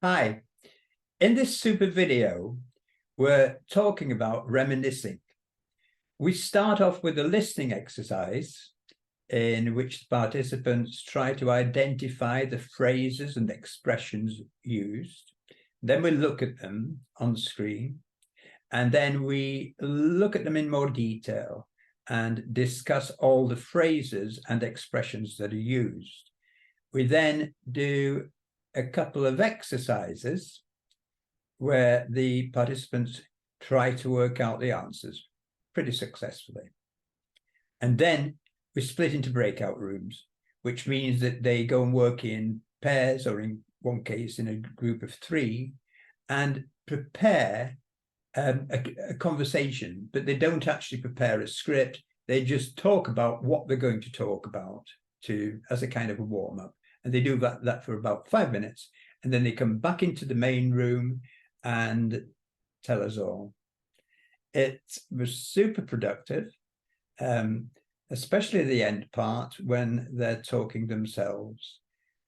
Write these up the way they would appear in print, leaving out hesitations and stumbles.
Hi, in this super video, we're talking about reminiscing. We start off with a listening exercise in which the participants try to identify the phrases and expressions used. Then we look at them on screen, and then we look at them in more detail and discuss all the phrases and expressions that are used. We then do a couple of exercises where the participants try to work out the answers pretty successfully. And then we split into breakout rooms, which means that they go and work in pairs, or in one case in a group of 3, and prepare a conversation, but they don't actually prepare a script. They just talk about what they're going to talk about as a kind of a warm-up. And they do that for about 5 minutes. And then they come back into the main room and tell us all. It was super productive, especially the end part when they're talking themselves.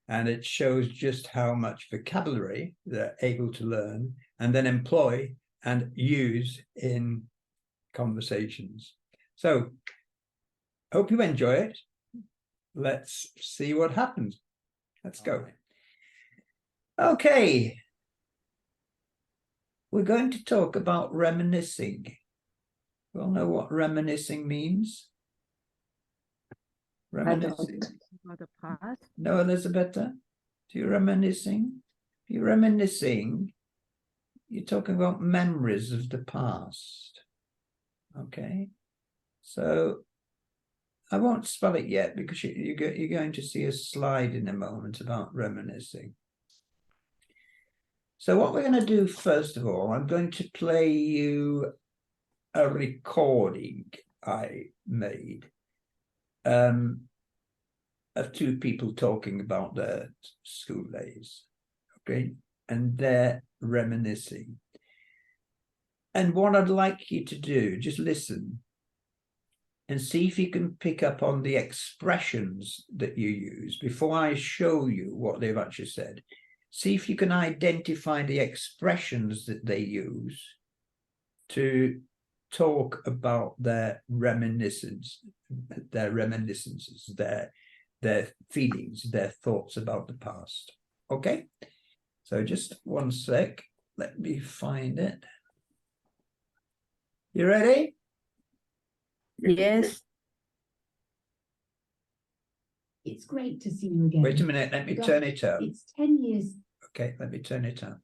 And it shows just how much vocabulary they're able to learn and then employ and use in conversations. So, hope you enjoy it. Let's see what happens. Let's go. Okay. We're going to talk about reminiscing. You all know what reminiscing means? Reminiscing. No, Elizabeth? Do you reminiscing? If you're reminiscing, you're talking about memories of the past. Okay. So I won't spell it yet because you're going to see a slide in a moment about reminiscing. So what we're going to do, first of all, I'm going to play you a recording I made of 2 people talking about their school days, okay? And they're reminiscing. And what I'd like you to do, just listen and see if you can pick up on the expressions that you use before I show you what they've actually said. See if you can identify the expressions that they use to talk about their reminiscences, their feelings, their thoughts about the past. Okay, so just one sec. Let me find it. You ready? Yes. It's great to see you again. Wait a minute, let me turn it up. It's 10 years. Okay, let me turn it up.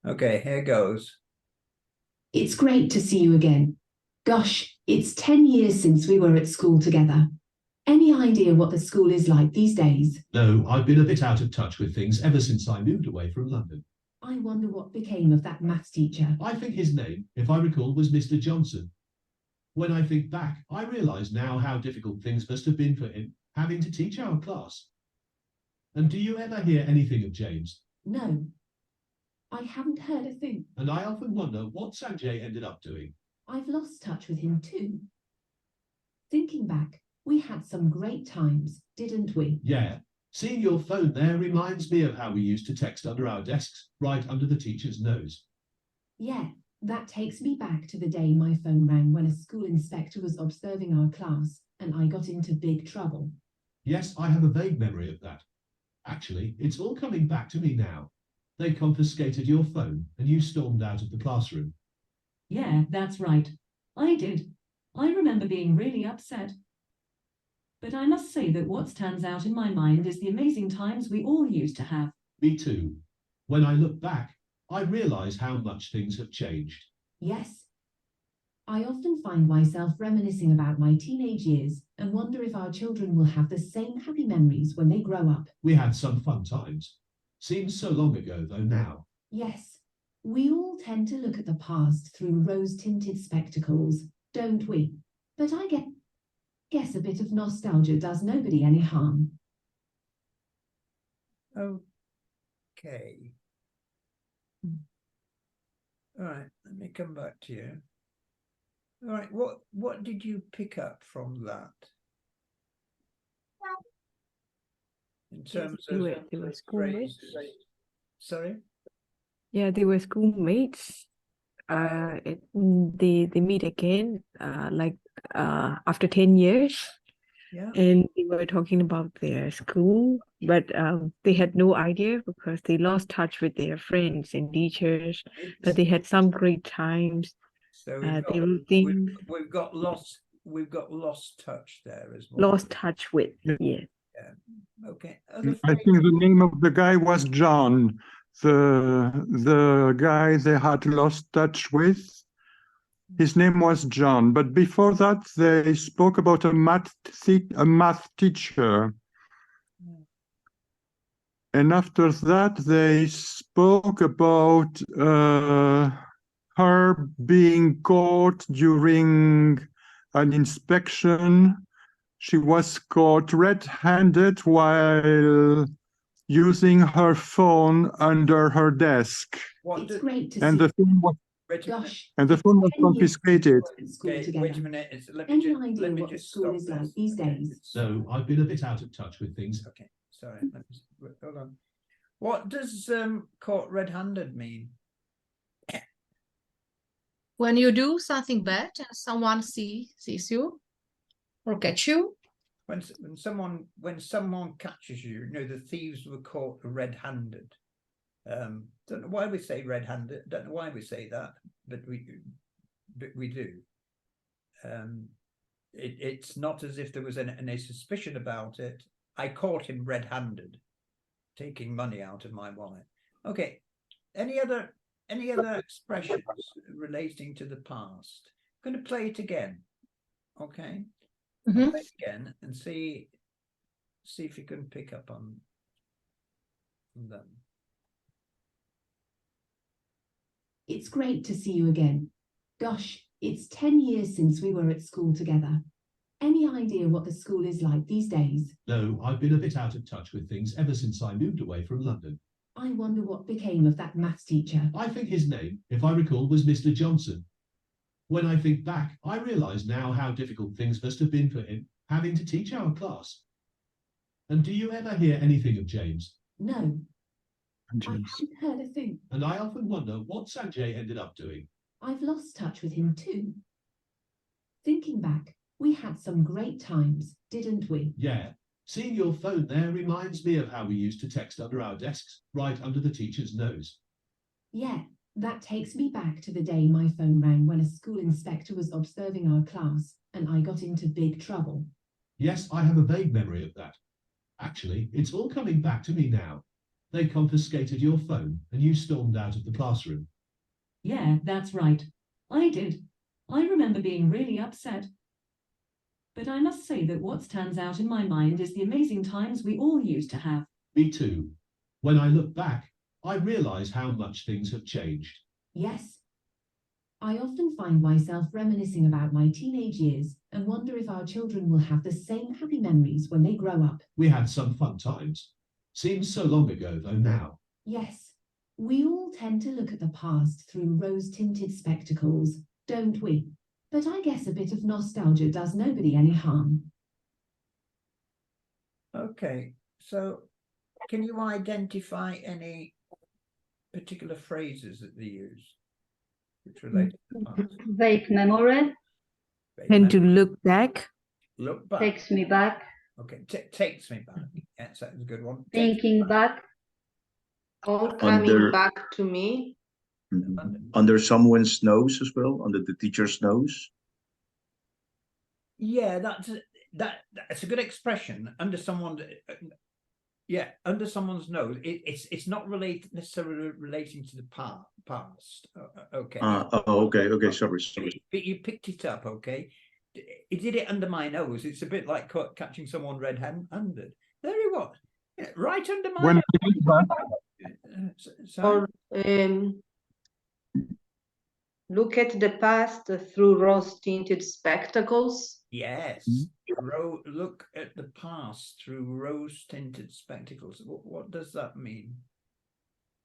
Okay, here goes. It's great to see you again. Gosh, it's 10 years since we were at school together. Any idea what the school is like these days? No, I've been a bit out of touch with things ever since I moved away from London. I wonder what became of that maths teacher. I think his name, if I recall, was Mr. Johnson. When I think back, I realise now how difficult things must have been for him, having to teach our class. And do you ever hear anything of James? No, I haven't heard a thing. And I often wonder what Sanjay ended up doing. I've lost touch with him too. Thinking back, we had some great times, didn't we? Yeah. Seeing your phone there reminds me of how we used to text under our desks, right under the teacher's nose. Yeah, that takes me back to the day my phone rang when a school inspector was observing our class and I got into big trouble. Yes, I have a vague memory of that. Actually, it's all coming back to me now. They confiscated your phone and you stormed out of the classroom. Yeah, that's right. I did. I remember being really upset. But I must say that what stands out in my mind is the amazing times we all used to have. Me too. When I look back, I realise how much things have changed. Yes. I often find myself reminiscing about my teenage years and wonder if our children will have the same happy memories when they grow up. We had some fun times. Seems so long ago though now. Yes. We all tend to look at the past through rose-tinted spectacles, don't we? But I guess a bit of nostalgia does nobody any harm. Okay. All right, let me come back to you. All right, what did you pick up from that? In terms they of were schoolmates. phrases. Sorry? Yeah, they were schoolmates. They meet again, after 10 years, Yeah. and they were talking about their school, but they had no idea because they lost touch with their friends and teachers, but they had some great times. So They wrote things, we've got lost touch there as well. lost touch with, yeah. Okay. Other I think the name of the guy was John, the guy they had lost touch with. His name was John, but before that they spoke about a math teacher. And after that they spoke about her being caught during an inspection. She was caught red-handed while using her phone under her desk. It's great to And see. the phone was Gosh, and the phone was 10 years confiscated. at school Okay, together. wait a minute. Any idea let me what the just school stop is like this. these Okay, days? So I've been a bit out of touch with things. Okay, sorry. Hold on. What does caught red-handed mean? When you do something bad and someone sees you or catch you, When someone catches you, the thieves were caught red-handed. Don't know why we say red-handed. Don't know why we say that, but we do. It's not as if there was any suspicion about it. I caught him red-handed, taking money out of my wallet. Okay. Any other expressions relating to the past? I'm going to play it again. Okay. Mhm. Play it again and see if you can pick up on them. It's great to see you again. Gosh, it's 10 years since we were at school together. Any idea what the school is like these days? No, I've been a bit out of touch with things ever since I moved away from London. I wonder what became of that maths teacher. I think his name, if I recall, was Mr. Johnson. When I think back, I realise now how difficult things must have been for him, having to teach our class. And do you ever hear anything of James? No, I James. haven't heard a thing. And I often wonder what Sanjay ended up doing. I've lost touch with him too. Thinking back, we had some great times, didn't we? Yeah, seeing your phone there reminds me of how we used to text under our desks, right under the teacher's nose. Yeah, that takes me back to the day my phone rang when a school inspector was observing our class and I got into big trouble. Yes, I have a vague memory of that. Actually, it's all coming back to me now. They confiscated your phone and you stormed out of the classroom. Yeah, that's right. I did. I remember being really upset. But I must say that what stands out in my mind is the amazing times we all used to have. Me too. When I look back, I realise how much things have changed. Yes. I often find myself reminiscing about my teenage years and wonder if our children will have the same happy memories when they grow up. We had some fun times. Seems so long ago though now. Yes, we all tend to look at the past through rose-tinted spectacles, don't we? But I guess a bit of nostalgia does nobody any harm. Okay, so can you identify any particular phrases that they use which relate to the past? Vague memory And to look back, Look back. takes me back, Okay, takes me back. Yes, that was a good one. Takes me thinking back, All coming Under- back to me. Under someone's nose as well, under the teacher's nose. Yeah, that's a good expression. Under someone, under someone's nose. It's not necessarily relating to the past. Okay. Okay. Sorry. But you picked it up. Okay. He did it under my nose. It's a bit like catching someone red-handed. There you go. Yeah, right under my When nose. I think back, Sorry. Or look at the past through rose-tinted spectacles. Yes. Look at the past through rose-tinted spectacles. What does that mean?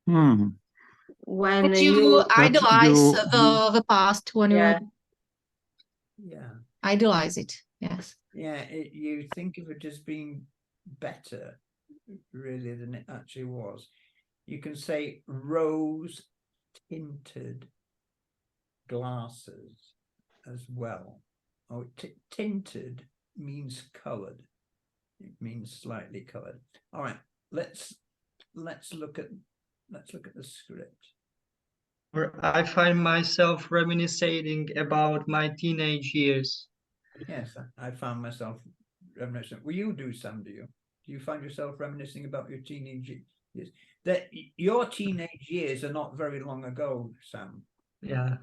When that you idolize you- the past when you Yeah. Yeah. Idealize it. Yes. Yeah, you think of it as being better, really, than it actually was. You can say rose-tinted glasses as well. Oh, tinted means coloured. It means slightly coloured. All right, let's look at the script. I find myself reminiscing about my teenage years. Yes, I found myself reminiscing. Will you do, Sam? Do you find yourself reminiscing about your teenage years? That your teenage years are not very long ago, Sam. Yeah.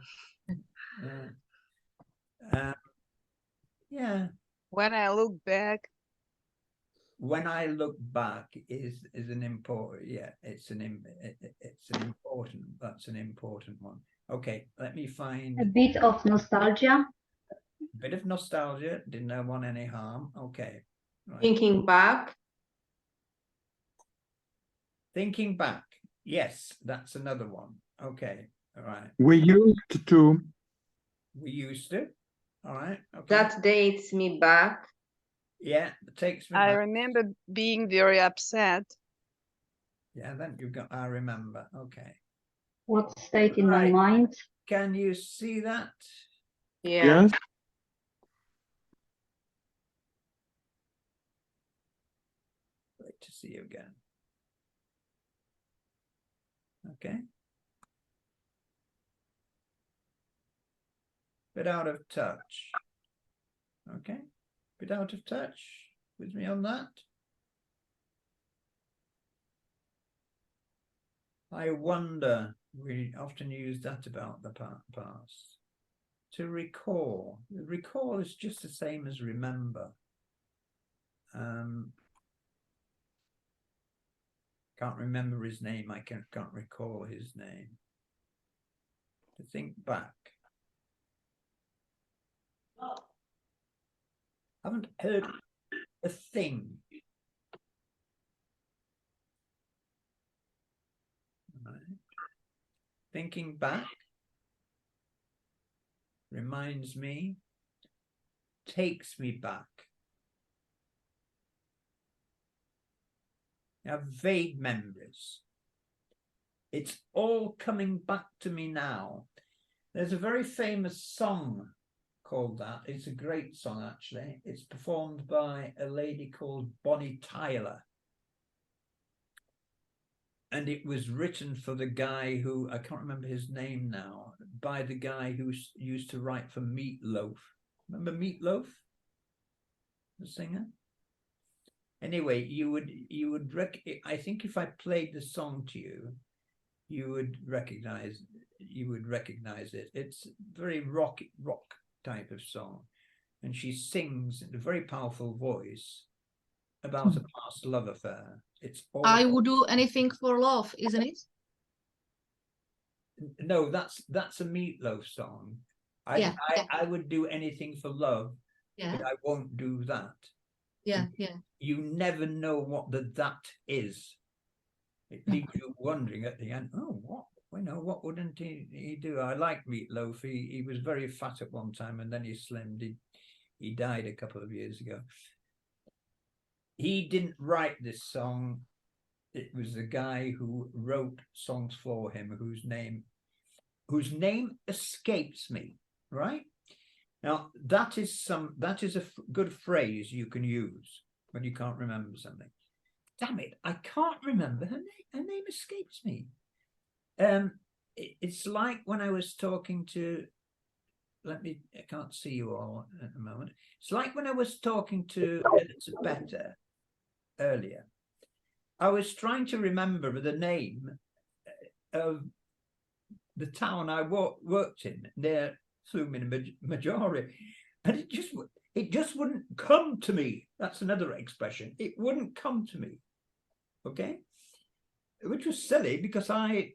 Yeah. When I look back. When I look back is an important, yeah, it's an important, that's an important one. Okay, let me find A bit of nostalgia. a bit of nostalgia. Didn't want any harm. Okay. Right. Thinking back. Thinking back. Yes, that's another one. Okay. All right. We used to. We used to. All right. Okay. That dates me back. Yeah, it takes me I back. remember being very upset. Yeah, then you've got I remember. Okay. What stayed in my mind? Can you see that? Yeah. Yes. Great to see you again. Okay. Bit out of touch. Okay. Bit out of touch with me on that. I wonder, we often use that about the past. To recall. Recall is just the same as remember. Can't remember his name. I can't recall his name. To think back. Haven't heard a thing. Right. Thinking back reminds me, takes me back. I have vague memories. It's all coming back to me now. There's a very famous song called that. It's a great song, actually. It's performed by a lady called Bonnie Tyler. And it was written for the guy who, I can't remember his name now, by the guy who used to write for Meatloaf. Remember Meatloaf? The singer? Anyway, I think if I played the song to you, you would recognize it. It's very rock type of song. And she sings in a very powerful voice about a past love affair. It's all I would do anything for love, isn't it? No, that's a Meatloaf song. I would do anything for love, Yeah. but I won't do that. Yeah. You never know what that is. It leaves you wondering at the end, oh, what wouldn't he do? I like Meatloaf. He was very fat at one time and then he slimmed. He died a couple of years ago. He didn't write this song. It was the guy who wrote songs for him, whose name escapes me, right? Now, that is a good phrase you can use when you can't remember something. Damn it, I can't remember her name. Her name escapes me. It's like when I was talking to, I can't see you all at the moment. It's like when I was talking to Elizabeth earlier. I was trying to remember the name of the town I worked in near Majori, and it just wouldn't come to me. That's another expression. It wouldn't come to me. Okay, which was silly because I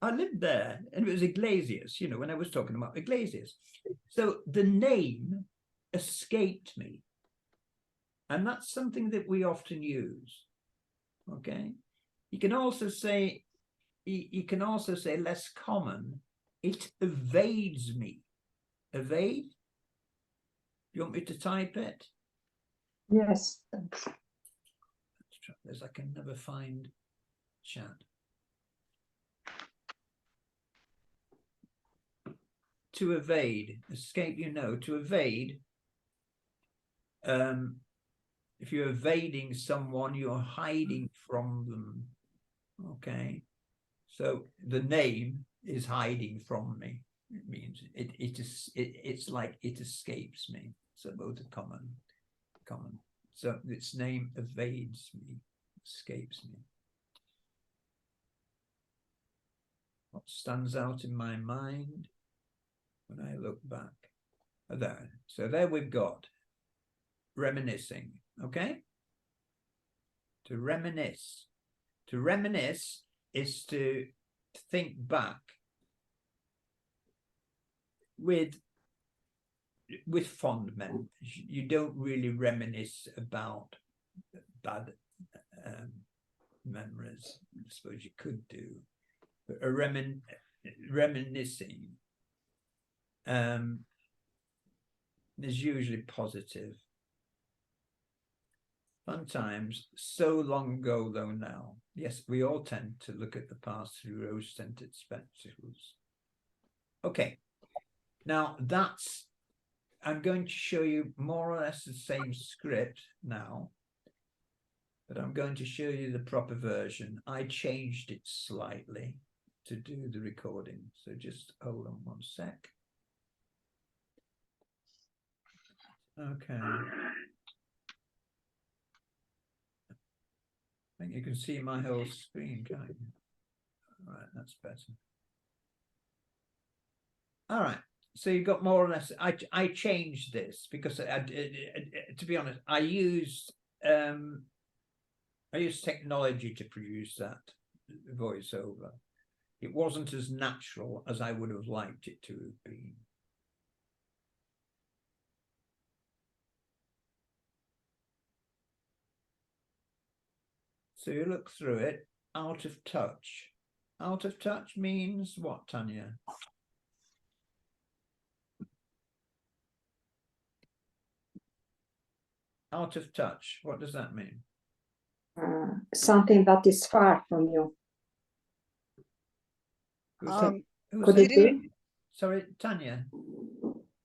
lived there and it was Iglesias. You know, when I was talking about Iglesias, so the name escaped me, and that's something that we often use. Okay, you can also say less common. It evades me. Evade? you want me to type it? Yes. Let's try this. I can never find chat. To evade, escape, to evade. If you're evading someone, you're hiding from them. Okay. So the name is hiding from me. It means it's like it escapes me. So both are common. So its name evades me, escapes me. What stands out in my mind when I look back? There. So there we've got reminiscing. Okay. To reminisce. To reminisce is to think back with fond memories. You don't really reminisce about bad memories. I suppose you could do, but a reminiscing is usually positive. Sometimes so long ago though now. Yes, we all tend to look at the past through rose-tinted spectacles. Okay, now I'm going to show you more or less the same script now, but I'm going to show you the proper version. I changed it slightly to do the recording, so just hold on one sec. Okay. I think you can see my whole screen, can't you? All right, that's better. All right, so you've got more or less. I changed this because to be honest, I used technology to produce that voiceover. It wasn't as natural as I would have liked it to have been. So you look through it, out of touch. Out of touch means what, Tanya? Out of touch, what does that mean? Something that is far from you. Could it be? Sorry, Tanya.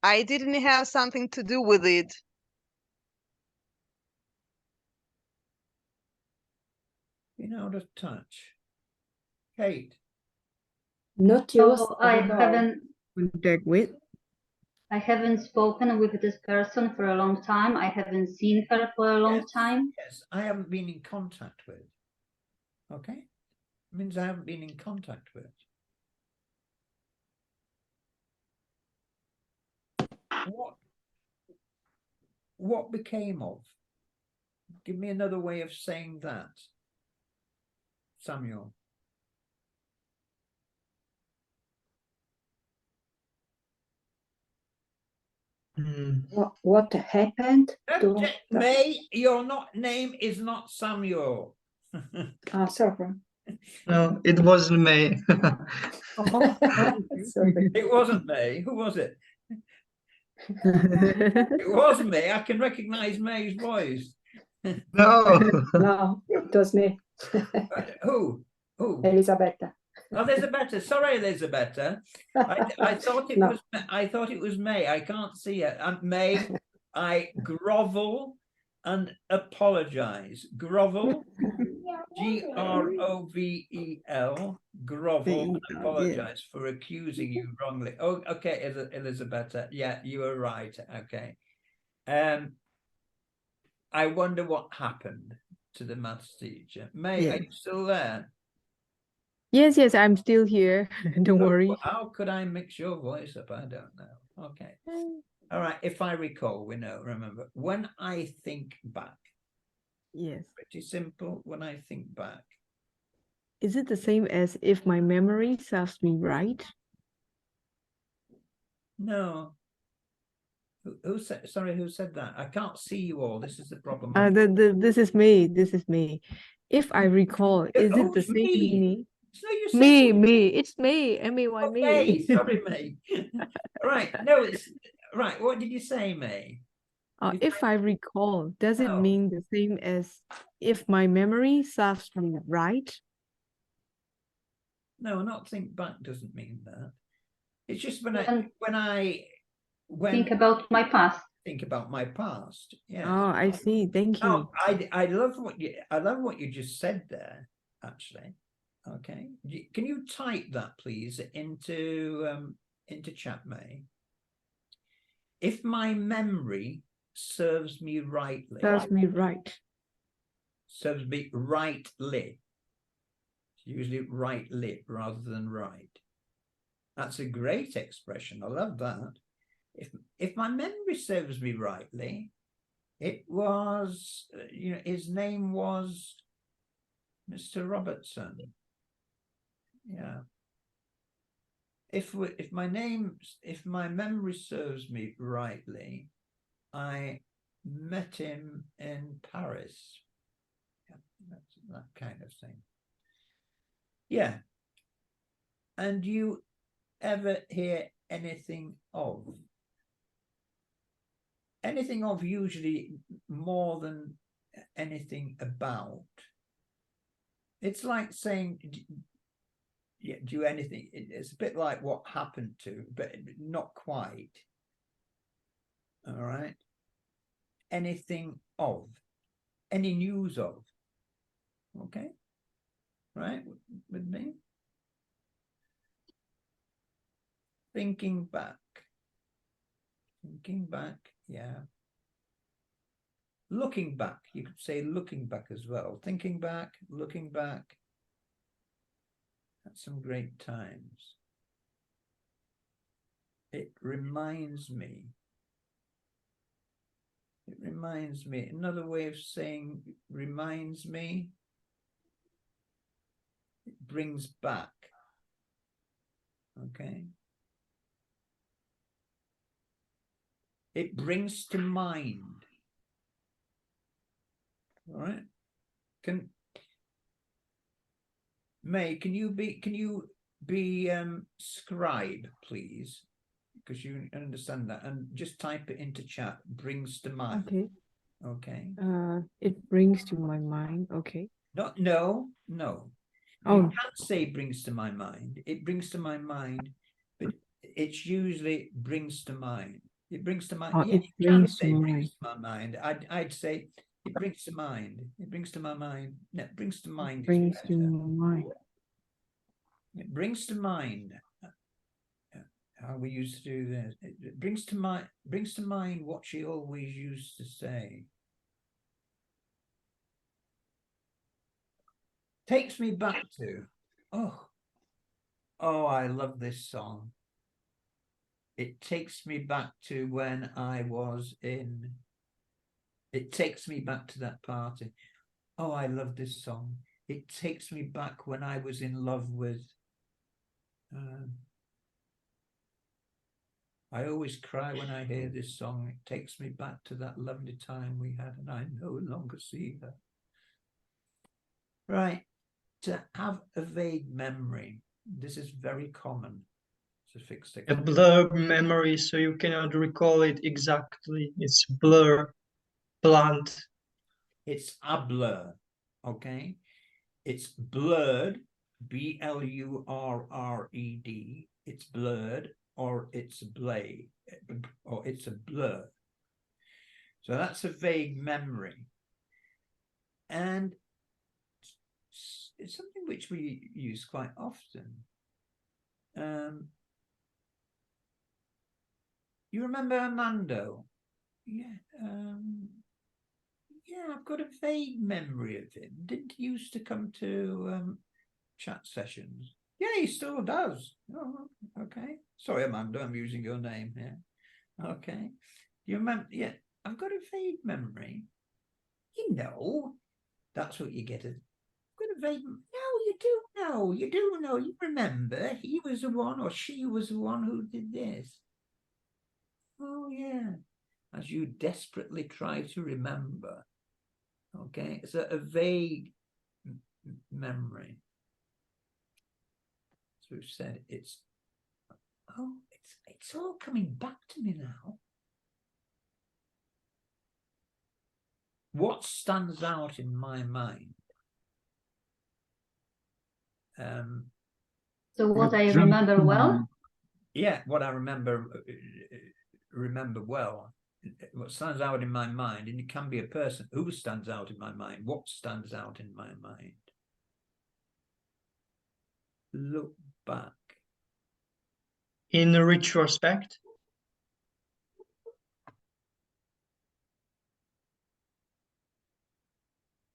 I didn't have something to do with it. Being out of touch. Kate. Not used. So I haven't spoken with this person for a long time. I haven't seen her for a long time. Yes, I haven't been in contact with. Okay. It means I haven't been in contact with. What became of? Give me another way of saying that, Samuel. What happened? May, your name is not Samuel. Sorry. No, it wasn't May. It wasn't May. Who was it? It was May. I can recognize May's voice. No. No, it was me. Who? Elisabetta. Elisabetta. Sorry, Elisabetta. I thought it was. I thought it was May. I can't see it. May. I grovel and apologize. Grovel. Grovel. Grovel and apologize for accusing you wrongly. Oh, okay, Elisabetta. Yeah, you were right. Okay. I wonder what happened to the maths teacher. May, are you still there? Yes, I'm still here. Don't worry. How could I mix your voice up? I don't know. Okay. All right. If I recall, remember, when I think back. Yes. Pretty simple. When I think back. Is it the same as if my memory serves me right? No. Who said? Sorry, who said that? I can't see you all. This is the problem. This is me. This is me. If I recall, is it the same meaning? No, me. It's me. M-A-Y, me. May. Sorry, May. Right. No, it's right. What did you say, May? If I recall, does it No. mean the same as if my memory serves me right? No, not think back doesn't mean that. It's just when Even I think about my past. think about my past. Yes. Oh, I see. Thank Oh, you. I love what you just said there, actually. Okay. Can you type that please into chat, May? If my memory serves me rightly. Serves me right. Serves me rightly. It's usually rightly rather than right. That's a great expression. I love that. If my memory serves me rightly, it was, his name was Mr. Robertson. Yeah. If my memory serves me rightly, I met him in Paris. Yeah, that's that kind of thing. Yeah. And you ever hear anything of usually more than anything about? It's like saying, yeah, do anything. It's a bit like what happened to, but not quite. All right. Anything of, any news of. Okay. Right with me. Thinking back. Yeah. Looking back. You could say looking back as well. Thinking back, looking back. At some great times. It reminds me. Another way of saying reminds me. It brings back. Okay. It brings to mind. All right. May, can you be scribe, please? Because you understand that, and just type it into chat. Brings to mind. Okay. Okay. It brings to my mind. Okay. No. Oh. You can't say brings to my mind. It brings to my mind, but it's usually brings to mind. It brings to mind. Oh, Yeah, it you can brings to say mind. brings to my mind. I'd say it brings to mind. It brings to my mind. No, brings to mind. Brings to my mind. It brings to mind. How we used to do this. It brings to mind what she always used to say. Takes me back to, oh, I love this song. It takes me back to when I was in, it takes me back to that party. Oh, I love this song. It takes me back when I was in love with, I always cry when I hear this song. It takes me back to that lovely time we had, and I no longer see her. Right. To have a vague memory. This is very common. It's a fixed A blur memory, so you cannot recall it exactly. It's blur, blunt. It's a blur. Okay. It's blurred. B-L-U-R-R-E-D. It's blurred, or it's a blade, or it's a blur. So that's a vague memory. And it's something which we use quite often. You remember Armando? Yeah. Yeah, I've got a vague memory of him. Didn't he used to come to chat sessions? Yeah, he still does. Oh, okay. Sorry, Amanda, I'm using your name here. Okay. You remember? Yeah, I've got a vague memory. You know, that's what you get. I've got a vague. No, you do know. You do know. You remember he was the one, or she was the one who did this. Oh yeah. As you desperately try to remember. Okay, it's a vague memory. So we've said it's all coming back to me now. what stands out in my mind? So what I John- remember well, Yeah, what I remember well, what stands out in my mind, and it can be a person. Who stands out in my mind? What stands out in my mind? Look back. In retrospect,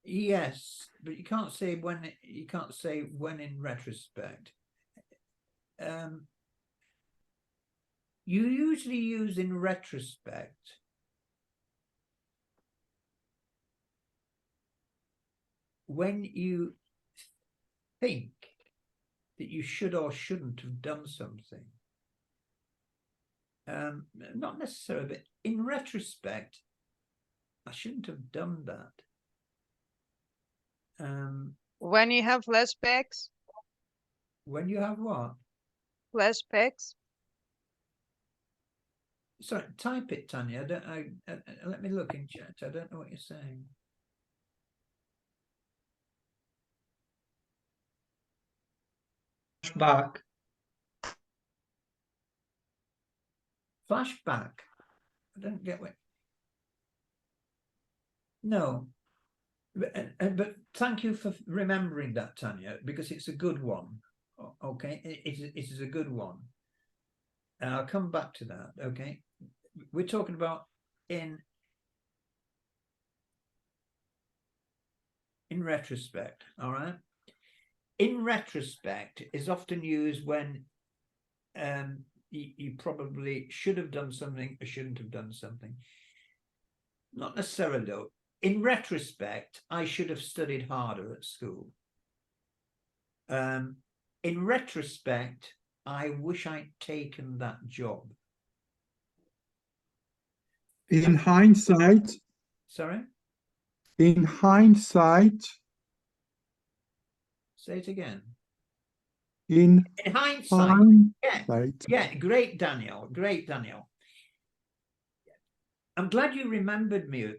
Yes, but you can't say when. You can't say when in retrospect. You usually use in retrospect when you think that you should or shouldn't have done something. Not necessarily, but in retrospect, I shouldn't have done that. When you have flashbacks, When you have what? flashbacks, Sorry, type it, Tanya. Let me look in chat. I don't know what you're saying. back. Flashback. I don't get what. No. But thank you for remembering that, Tanya, because it's a good one. Okay, it is a good one. And I'll come back to that. Okay, we're talking about in retrospect. All right. In retrospect is often used when you probably should have done something or shouldn't have done something. Not necessarily though. In retrospect, I should have studied harder at school. In retrospect, I wish I'd taken that job. In hindsight, Sorry? in hindsight, Say it again. in In hindsight. hindsight. Yeah, great, Daniel. Great, Daniel. I'm glad you reminded me of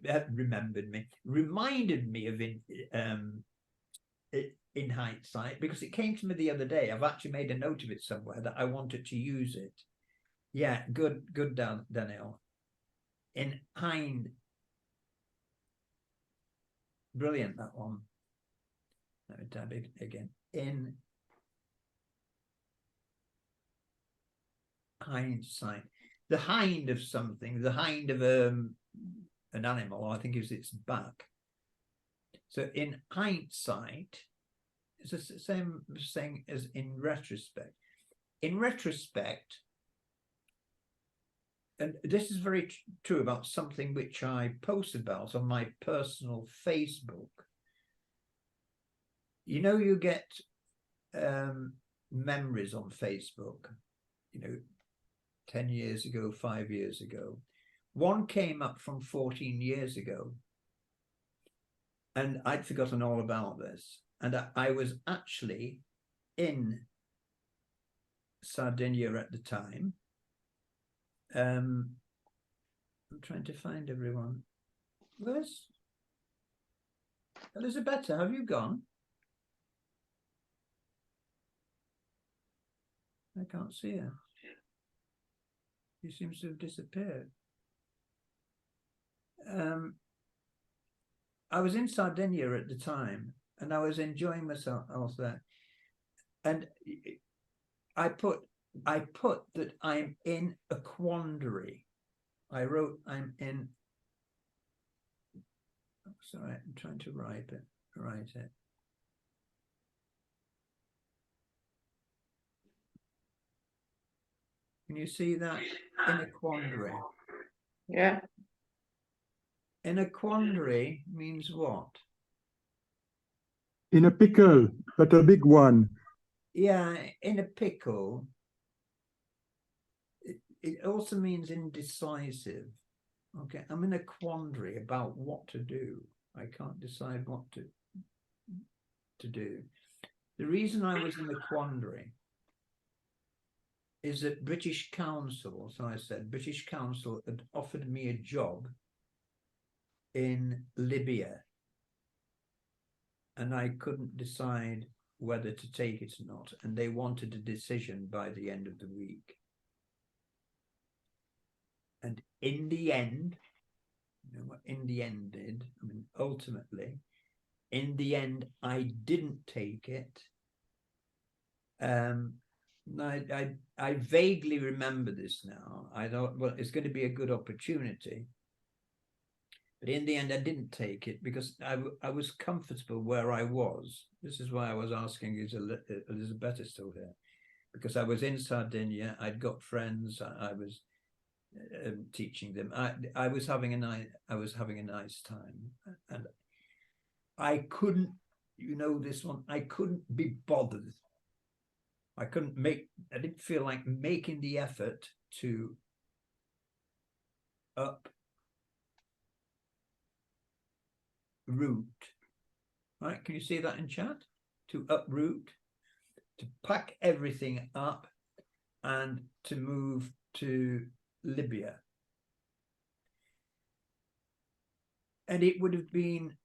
in hindsight, because it came to me the other day. I've actually made a note of it somewhere that I wanted to use it. Yeah, good, Daniel. In brilliant, that one. Let me type it again. In hindsight, the hind of something, the hind of an animal, I think is its back. So in hindsight, it's the same thing as in retrospect. In retrospect, and this is very true about something which I posted about on my personal Facebook. You know, you get memories on Facebook, 10 years ago, 5 years ago. One came up from 14 years ago. And I'd forgotten all about this. And I was actually in Sardinia at the time. I'm trying to find everyone. Where's Elisabetta? Have you gone? I can't see her. She seems to have disappeared. I was in Sardinia at the time, and I was enjoying myself there. And I put that I'm in a quandary. I wrote I'm in. Oh, sorry, I'm trying to write it. Can you see that? In a quandary. Yeah. In a quandary means what? In a pickle, but a big one. Yeah, in a pickle. It also means indecisive. Okay, I'm in a quandary about what to do. I can't decide what to do. The reason I was in a quandary is that British Council, so I said, British Council had offered me a job in Libya, and I couldn't decide whether to take it or not, and they wanted a decision by the end of the week. And in the end, you know what in the end did? I mean, ultimately, in the end, I didn't take it. I vaguely remember this now. I thought, well, it's going to be a good opportunity. But in the end, I didn't take it because I was comfortable where I was. This is why I was asking, is Elizabeth still here? Because I was in Sardinia. I'd got friends. I was teaching them. I was having a nice time, and I couldn't, you know, this one. I couldn't be bothered. I didn't feel like making the effort to uproot. Right? Can you see that in chat? To uproot, to pack everything up and to move to Libya. And it would have been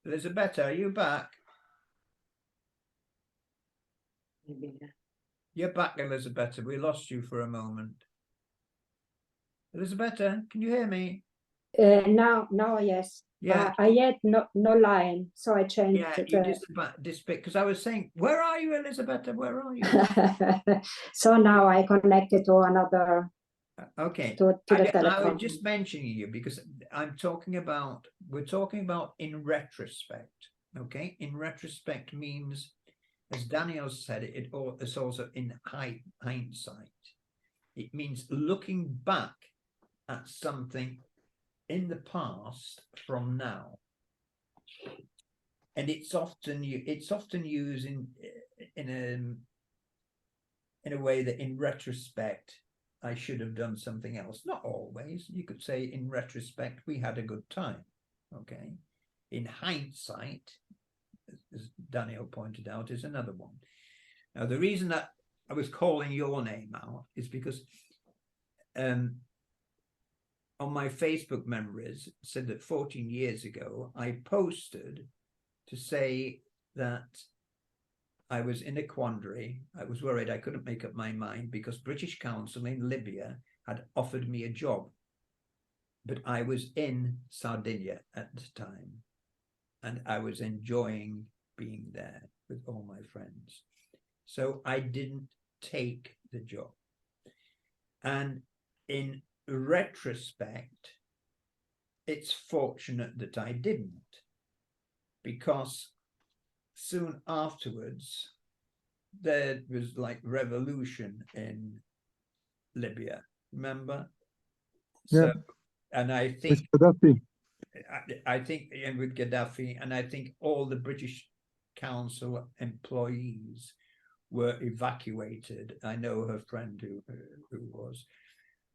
Elizabeth, are you back? You're back, Elizabeth. We lost you for a moment. Elizabeth, can you hear me? Now, yes. Yeah. I had no line, so I changed. Yeah, you just bit because I was saying, where are you, Elizabeth? Where are you? So now I connected to another. Okay. To the I telephone. was just mentioning you because we're talking about in retrospect. Okay, in retrospect means, as Daniel said, it's also in hindsight. It means looking back at something in the past from now, and it's often used in a way that in retrospect I should have done something else. Not always. You could say in retrospect we had a good time. Okay, in hindsight, as Daniel pointed out, is another one. Now the reason that I was calling your name out is because on my Facebook memories, it said that 14 years ago, I posted to say that I was in a quandary. I was worried I couldn't make up my mind because British Council in Libya had offered me a job. But I was in Sardinia at the time, and I was enjoying being there with all my friends. So I didn't take the job. And in retrospect, it's fortunate that I didn't, because soon afterwards there was like revolution in Libya, remember? Yeah. So, and I think With Gaddafi. I think, and with Gaddafi, and I think all the British Council employees were evacuated. I know her friend who was.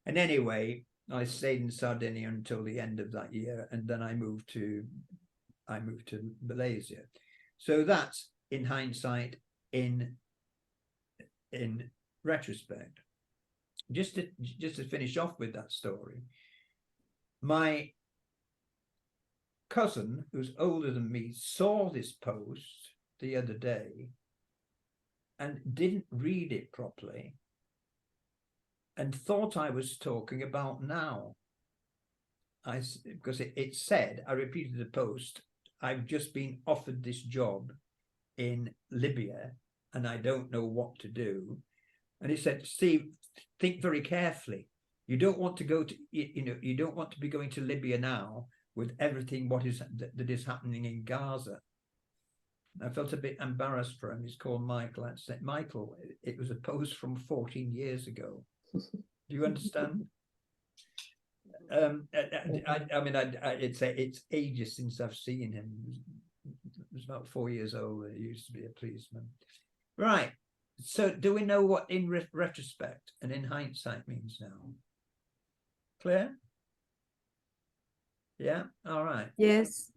And anyway, I stayed in Sardinia until the end of that year, and then I moved to Malaysia. So that's in hindsight, in retrospect. Just to finish off with that story, my cousin, who's older than me, saw this post the other day and didn't read it properly and thought I was talking about now. Because it said, I repeated the post, I've just been offered this job in Libya and I don't know what to do. And he said, Steve, think very carefully. You don't want to go to, you don't want to be going to Libya now with everything that is happening in Gaza. I felt a bit embarrassed for him. He's called Michael. I said, Michael, it was a post from 14 years ago. Do you understand? I mean, it's ages since I've seen him. He was about 4 years old. He used to be a policeman. Right. So do we know what in retrospect and in hindsight means now? Clear? Yeah? All right. Yes.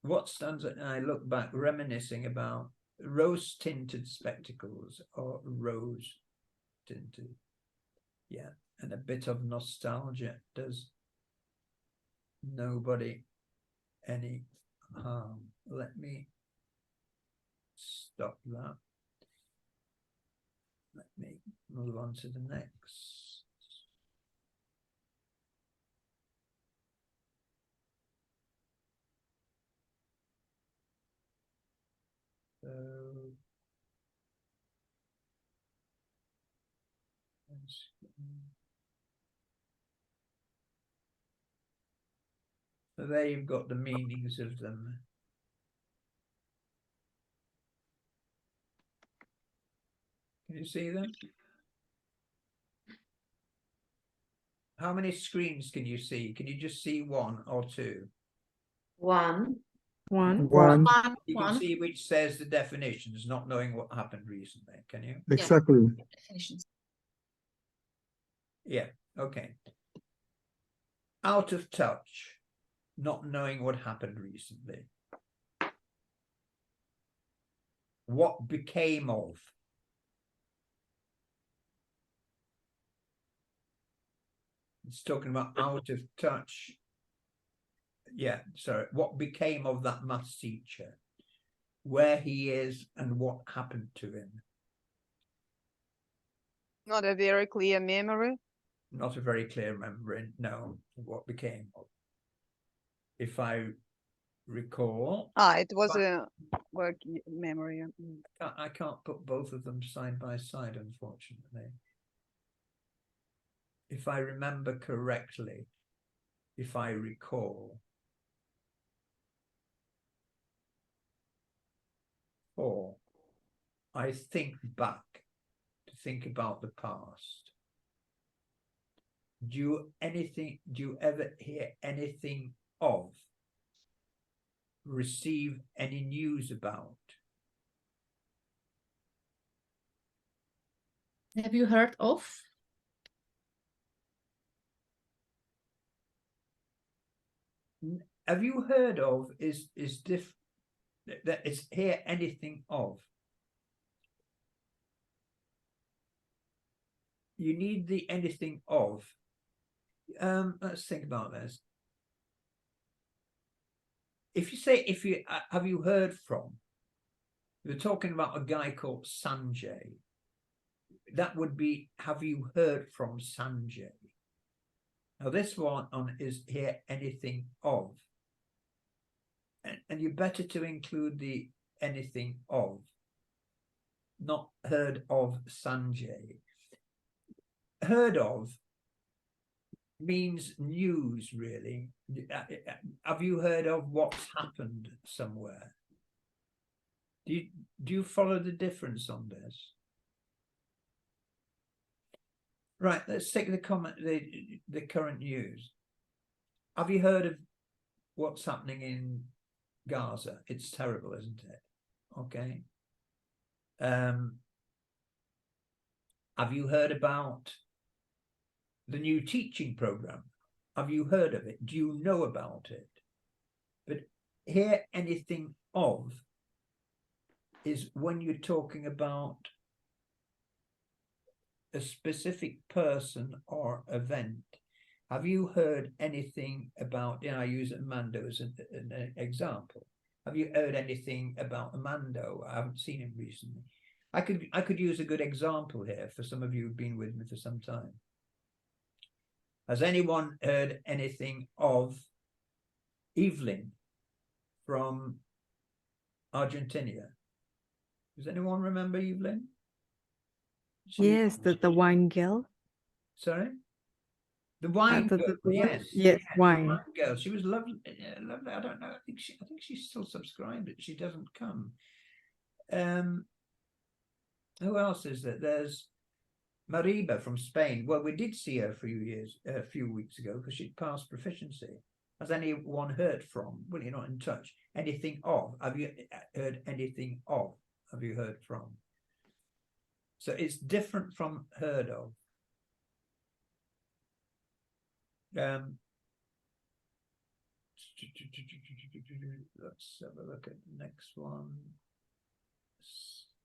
What stands out? I look back, reminiscing about rose-tinted spectacles or rose tinted. Yeah, and a bit of nostalgia does nobody any harm. Let me stop that. Let me move on to the next. So there you've got the meanings of them. Can you see them? How many screens can you see? Can you just see one or two? One. One. One. You can see which says the definitions, not knowing what happened recently, can you? Exactly. Definitions. Yeah, okay. Out of touch, not knowing what happened recently. What became of? It's talking about out of touch. Yeah, sorry. What became of that maths teacher? Where he is and what happened to him? Not a very clear memory. Not a very clear memory, no. What became of? If I recall. It was a work memory. I can't put both of them side by side, unfortunately. If I remember correctly, if I recall. Or I think back to think about the past. Do you ever hear anything of? Receive any news about? Have you heard of? Have you heard of is different. That is hear anything of. You need the anything of. Let's think about this. If you say, have you heard from, you're talking about a guy called Sanjay. That would be, have you heard from Sanjay? Now this one is hear anything of. And you're better to include the anything of, not heard of Sanjay. Heard of means news, really. Have you heard of what's happened somewhere? Do you follow the difference on this? Right, let's take the current news. Have you heard of what's happening in Gaza? It's terrible, isn't it? Okay. Have you heard about the new teaching program? Have you heard of it? Do you know about it? But hear anything of is when you're talking about a specific person or event. Have you heard anything about, I use Amando as an example. Have you heard anything about Amando? I haven't seen him recently. I could use a good example here for some of you who've been with me for some time. Has anyone heard anything of Evelyn from Argentina? Does anyone remember Evelyn? Yes, the wine girl. Sorry? The wine girl, yes. Yes, wine. The wine girl. She was lovely. Lovely. I don't know. I think she's still subscribed, but she doesn't come. Who else is there? There's Mariba from Spain. Well, we did see her a few weeks ago because she'd passed proficiency. Has anyone heard from? Well, you're not in touch. Anything of? Have you heard anything of? Have you heard from? So it's different from heard of. Let's have a look at the next one.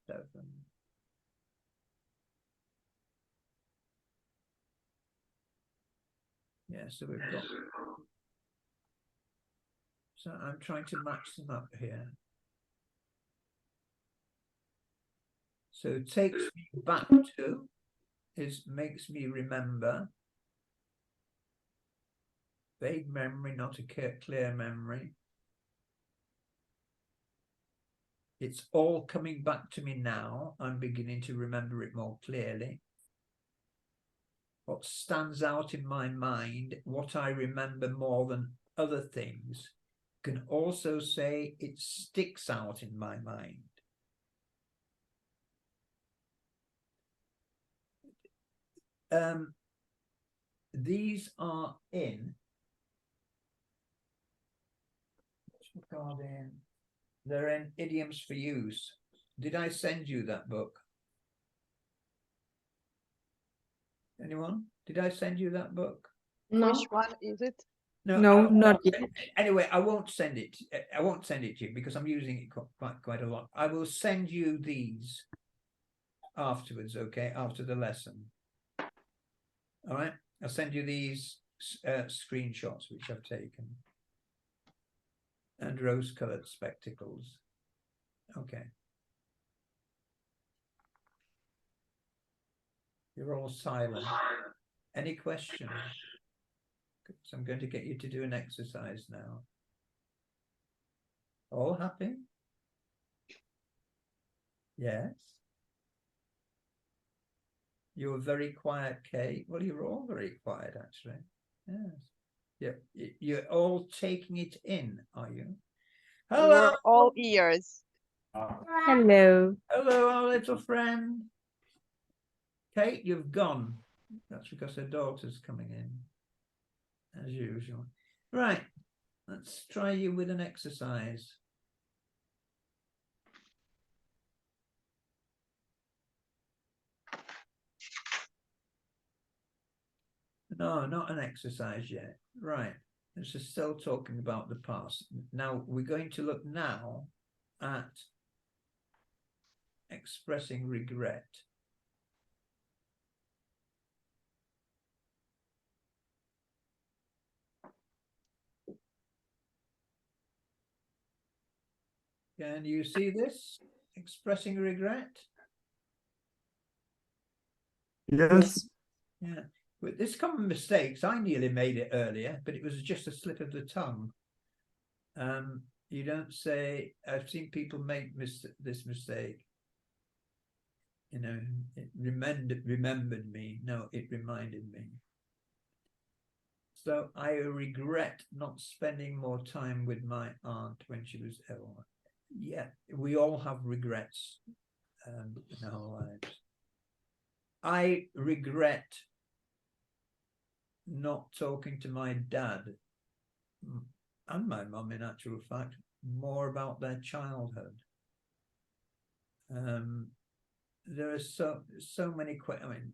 7. Yeah, so we've got. So I'm trying to match them up here. So takes me back to makes me remember. Vague memory, not a clear memory. It's all coming back to me now. I'm beginning to remember it more clearly. What stands out in my mind, what I remember more than other things, can also say it sticks out in my mind. These are in. They're in idioms for use. Did I send you that book? Anyone? Did I send you that book? No. Which one is it? No, not yet. Anyway, I won't send it. I won't send it to you because I'm using it quite a lot. I will send you these afterwards, okay? After the lesson. All right. I'll send you these screenshots which I've taken. And rose-colored spectacles. Okay. You're all silent. Any questions? So I'm going to get you to do an exercise now. All happy? Yes. You're very quiet, Kate. Well, you're all very quiet, actually. Yes. You're all taking it in, are you? Hello. We're all ears. Hello. Hello, our little friend. Kate, you've gone. That's because her daughter's coming in, as usual. Right. Let's try you with an exercise. No, not an exercise yet. Right. This is still talking about the past. Now, we're going to look now at expressing regret. Can you see this? Expressing regret? Yes. Yeah. With this common mistakes, I nearly made it earlier, but it was just a slip of the tongue. You don't say, I've seen people make this mistake. You know, it remembered me. No, it reminded me. So I regret not spending more time with my aunt when she was ill. Yeah, we all have regrets in our lives. I regret not talking to my dad and my mum, in actual fact, more about their childhood. There are so many questions. I mean,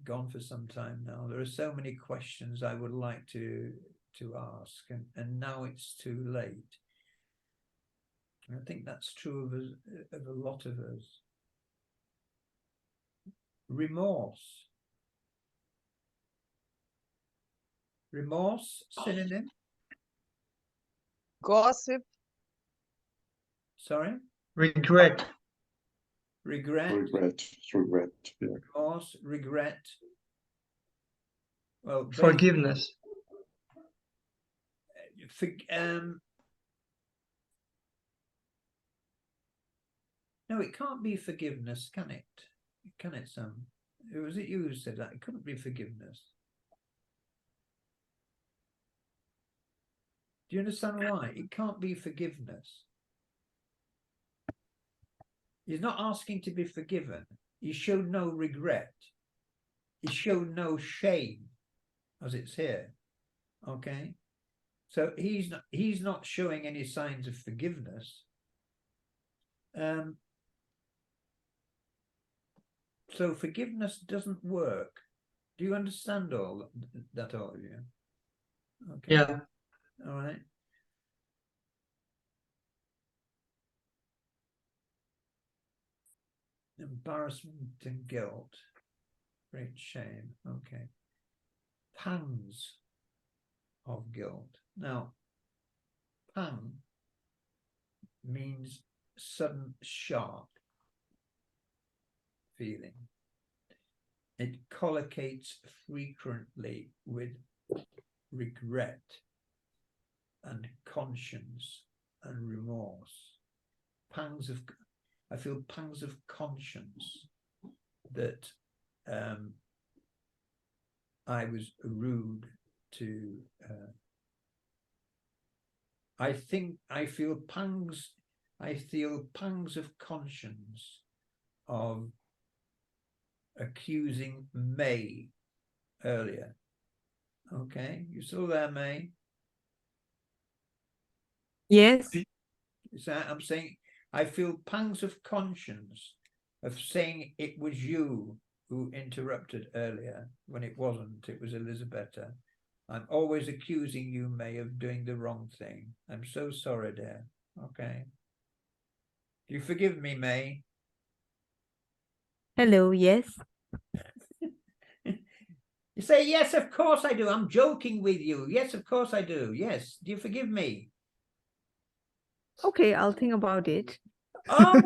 gone for some time now. There are so many questions I would like to ask, and now it's too late. I think that's true of a lot of us. Remorse. Remorse, synonym? Gossip. Sorry? Regret. Regret. Regret. Yeah. Remorse, regret. Well, Forgiveness. No, it can't be forgiveness, can it? Can it, Sam? Was it you who said that? It couldn't be forgiveness. Do you understand why? It can't be forgiveness. He's not asking to be forgiven. He showed no regret. He showed no shame, as it's here. Okay? So he's not showing any signs of forgiveness. So forgiveness doesn't work. Do you understand all that, all of you? Okay. Yeah. All right. Embarrassment and guilt. Great shame. Okay. Pangs. of guilt. Now, pang means sudden, sharp feeling. It collocates frequently with regret and conscience and remorse. I feel pangs of conscience that I was rude to. I feel pangs of conscience of accusing May earlier. Okay, you still there, May? Yes. So I'm saying I feel pangs of conscience of saying it was you who interrupted earlier when it wasn't. It was Elisabetta. I'm always accusing you, May, of doing the wrong thing. I'm so sorry, dear. Okay. Do you forgive me, May? Hello, yes. You say, yes, of course I do. I'm joking with you. Yes, of course I do. Yes. Do you forgive me? Okay, I'll think about it. Oh,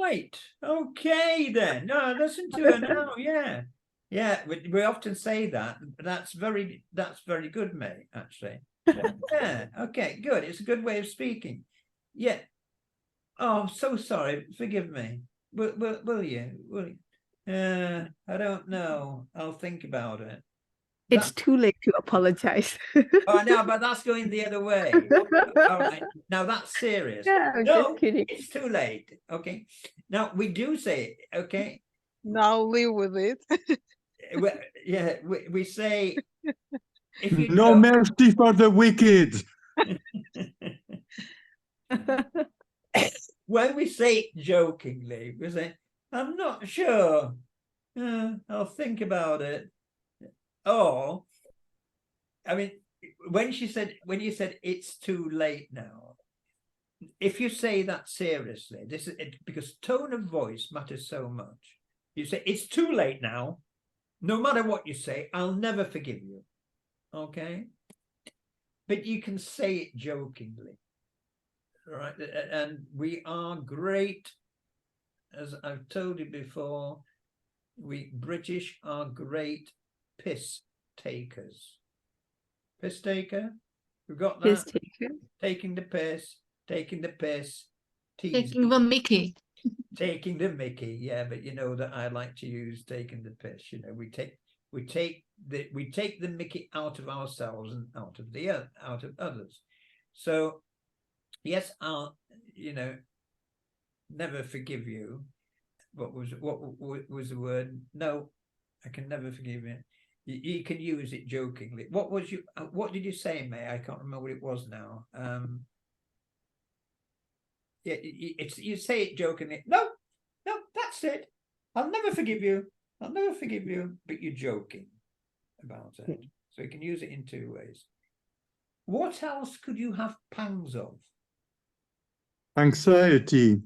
right. Okay, then. No, listen to her now. Yeah. Yeah, we often say that. That's very good, May, actually. Yeah. Okay, good. It's a good way of speaking. Yeah. Oh, I'm so sorry. Forgive me. Will you? Will you? I don't know. I'll think about it. It's too late to apologize. Oh, no, but that's going the other way. All right. Now that's serious. Yeah, I'm No, just kidding. it's too late. Okay. Now we do say, okay. Now live with it. Yeah, we say, if you No mercy for the wicked. when we say it jokingly, we say, I'm not sure. I'll think about it. Or, I mean, when you said it's too late now, if you say that seriously, this is it, because tone of voice matters so much. You say it's too late now. No matter what you say, I'll never forgive you. Okay, but you can say it jokingly, right? And we are great, as I've told you before. We British are great piss takers. Piss taker, we've got that. Piss taker. Taking the piss, taking the piss, Taking the Mickey. Taking the Mickey, yeah, but you know that I like to use taking the piss. You know, we take the Mickey out of ourselves and out of others. So yes, I'll, never forgive you. What was the word? No, I can never forgive you. You can use it jokingly. What did you say, May? I can't remember what it was now. Yeah, you say it jokingly. No, that's it. I'll never forgive you. I'll never forgive you. But you're joking about it. So you can use it in two ways. What else could you have pangs of? Anxiety.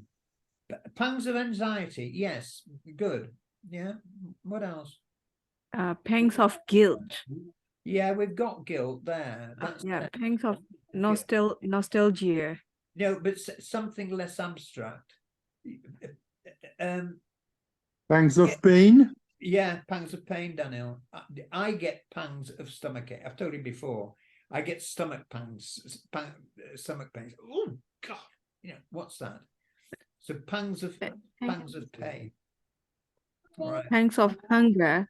Pangs of anxiety. Yes, good. Yeah. What else? Pangs of guilt. Yeah, we've got guilt there. That's pangs of nostalgia. No, but something less abstract. Pangs of pain. Yeah, pangs of pain, Daniel. I get pangs of stomachache. I've told you before. I get stomach pains. Stomach pains. Oh God! What's that? So pangs of pain. All right. Pangs of hunger.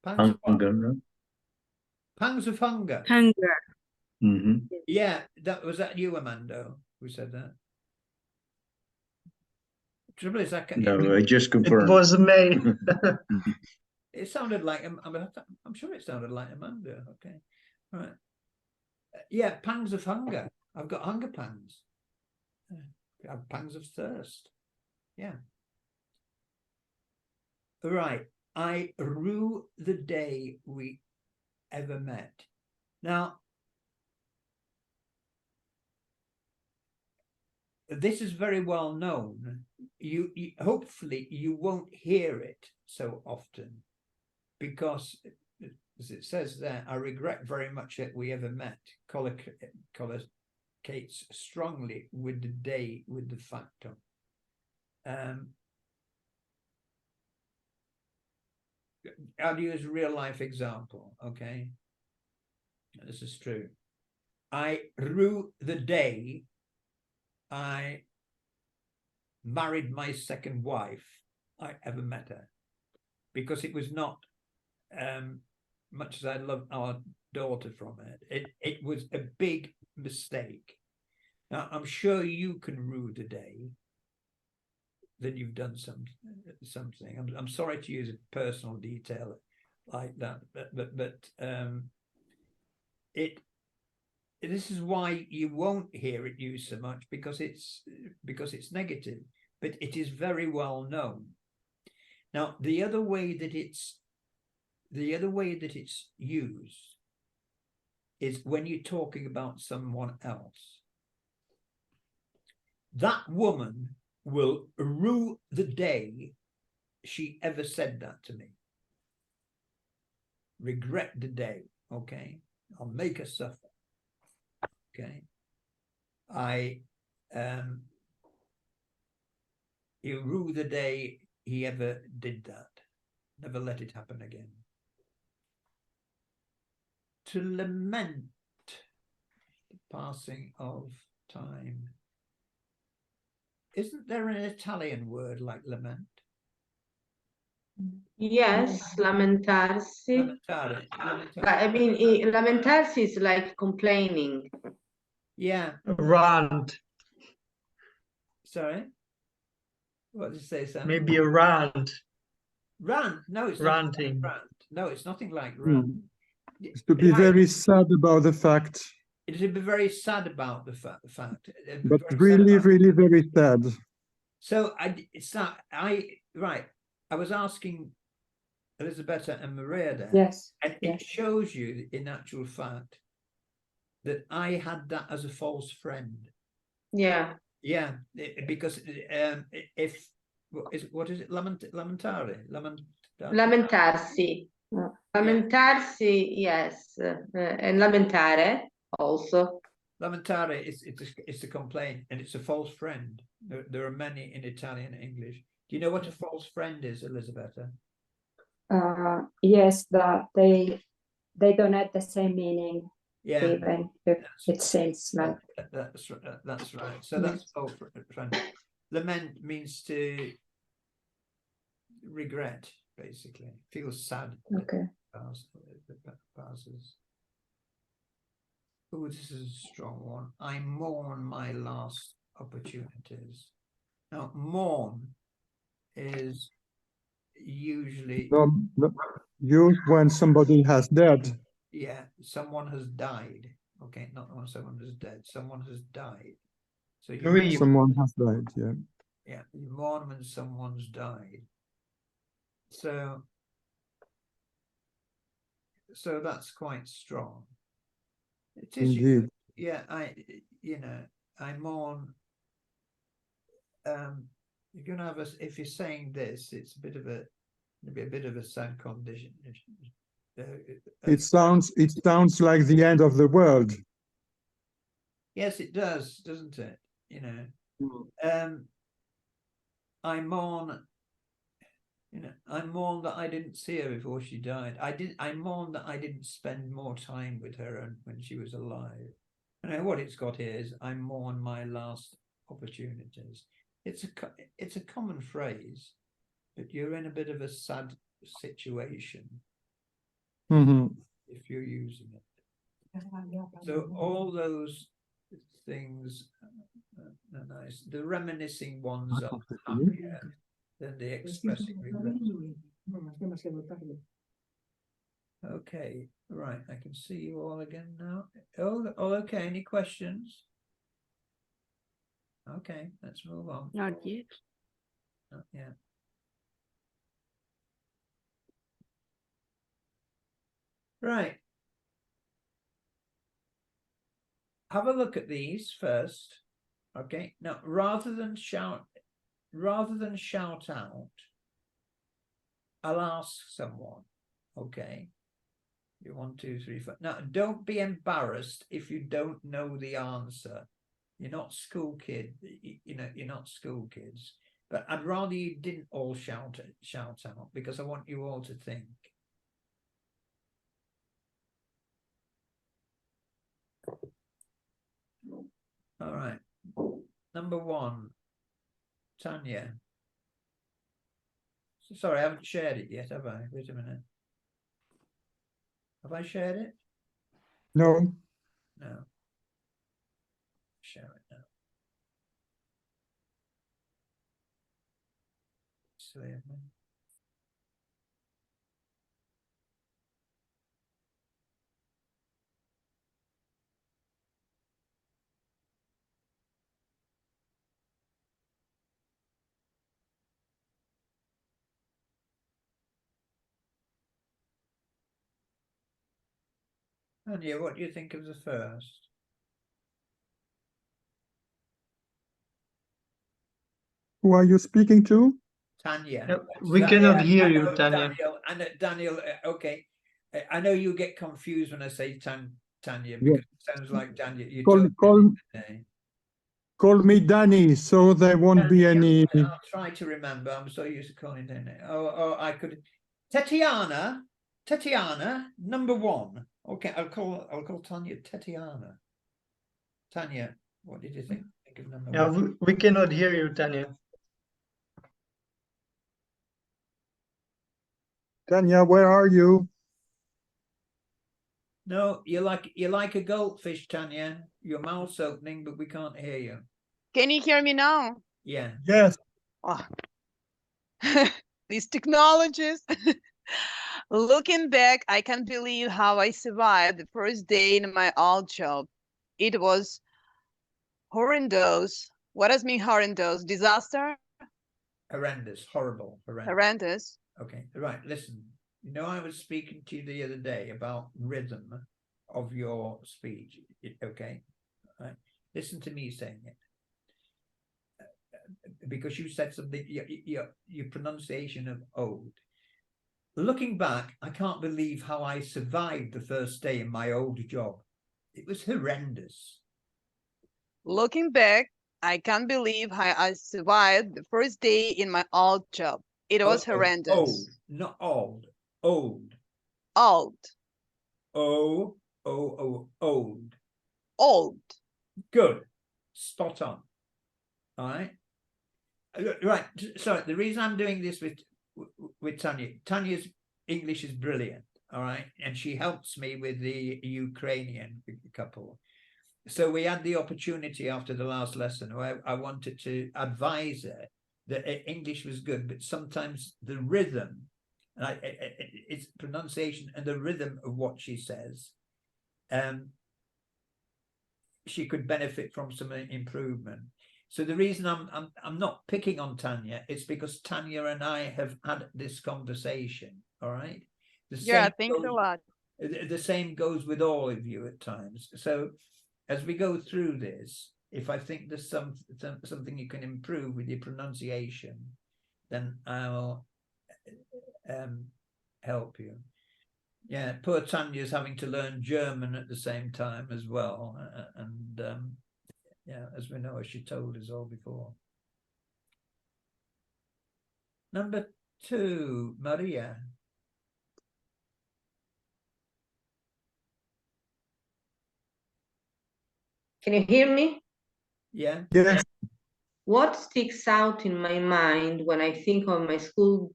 Pangs of Hunger. Pangs of hunger. Hunger. Mm-hmm. Yeah, was that you, Amanda, who said that? Trouble is, No, I just confirmed. It was May. It sounded like I'm sure it sounded like Amanda. Okay, all right. Yeah, pangs of hunger. I've got hunger pangs. I have pangs of thirst. Yeah. All right. I rue the day we ever met. Now, this is very well known. You hopefully you won't hear it so often, because as it says there, I regret very much that we ever met. Collocates strongly with the day, with the factum. I'll use a real life example, okay? This is true. I rue the day I married my second wife I ever met her, because it was not, much as I love our daughter from it was a big mistake. Now, I'm sure you can rue the day that you've done something. I'm sorry to use a personal detail like that, but this is why you won't hear it used so much, because it's negative, but it is very well known. Now, the other way that it's used is when you're talking about someone else. That woman will rue the day she ever said that to me. Regret the day, okay? I'll make her suffer. Okay. He'll rue the day he ever did that. Never let it happen again. To lament the passing of time. Isn't there an Italian word like lament? Yes, lamentarsi. Lamentare. I mean, lamentarsi is like complaining. Yeah. Rant. Sorry? What did you say, Sam? Maybe a rant. Rant? No, it's Ranting. not like rant. No, it's nothing like rant. It's to be very sad about the fact. It is to be very sad about the fact. But really, really very sad. So right. I was asking Elisabetta and Maria there. Yes. And it shows you, in actual fact, that I had that as a false friend. Yeah. Yeah, because if what is it? Lamentare. Lamentarsi. Lamentarsi, yes, and lamentare also. Lamentare it's a complaint, and it's a false friend. There are many in Italian and English. Do you know what a false friend is, Elisabetta? Yes, that they don't have the same meaning. Yeah, even if it seems like that's right. So that's false friend. Lament means to regret, basically. Feel sad. Okay. Passes. Oh, this is a strong one. I mourn my last opportunities. Now, mourn is usually used when somebody has died. Yeah, someone has died. Okay, not when someone is dead. Someone has died. So someone has died. Yeah. Yeah, you mourn when someone's died. So that's quite strong. It is. Indeed. Yeah, I mourn. You're gonna have if you're saying this, it's maybe a bit of a sad condition. It sounds like the end of the world. Yes, it does, doesn't it? I mourn. I mourn that I didn't see her before she died. I mourn that I didn't spend more time with her when she was alive. What it's got here is I mourn my last opportunities. It's a common phrase, but you're in a bit of a sad situation if you're using it. So all those things are nice. The reminiscing ones are happier than the expressing regret. Okay, right. I can see you all again now. Oh, okay. Any questions? Okay, let's move on. Not yet. Not yet. Right. Have a look at these first. Okay. Now, rather than shout out, I'll ask someone. Okay. You 1, 2, 3, 4. Now, don't be embarrassed if you don't know the answer. You're not school kid. You know, you're not school kids. But I'd rather you didn't all shout out because I want you all to think. All right. Number 1, Tanya. Sorry, I haven't shared it yet, have I? Wait a minute. Have I shared it? No. No. Share it now. Silly of me. Tanya, what do you think of the first? Who are you speaking to? Tanya. We cannot hear you, know, Tanya. Daniel, okay. I know you get confused when I say Tanya because it sounds like Daniel. You Call me Danny, so there won't be any. I'll try to remember. I'm so used to calling Danny. Oh, I could. Tatiana, number 1. Okay, I'll call Tanya Tatiana. Tanya, what did you think of number 1? Yeah, we cannot hear you, Tanya. Tanya, where are you? No, you're like a goldfish, Tanya. Your mouth's opening, but we can't hear you. Can you hear me now? Yeah. Yes. Oh. These technologies. Looking back, I can't believe how I survived the first day in my old job. It was horrendous. What does mean horrendous? Disaster? Horrendous, horrible, Horrendous. Okay, right, listen. You know, I was speaking to you the other day about rhythm of your speech, okay? Right. Listen to me saying it. Because you said something, your pronunciation of old. Looking back, I can't believe how I survived the first day in my old job. It was horrendous. Looking back, I can't believe how I survived the first day in my old job. It was horrendous. Old, not old. Old. Old. Old. Old. Good. Spot on. All right. Right. So the reason I'm doing this with Tanya, Tanya's English is brilliant. All right. And she helps me with the Ukrainian couple. So we had the opportunity after the last lesson where I wanted to advise her that English was good, but sometimes the rhythm, it's pronunciation and the rhythm of what she says, she could benefit from some improvement. So the reason I'm not picking on Tanya, it's because Tanya and I have had this conversation. All right. Yeah, thanks a lot. The same goes with all of you at times. So as we go through this, if I think there's something you can improve with your pronunciation, then I'll help you. Yeah, poor Tanya's having to learn German at the same time as well. And yeah, as we know, as she told us all before. Number 2, Maria. Can you hear me? Yeah. Yes. What sticks out in my mind when I think of my school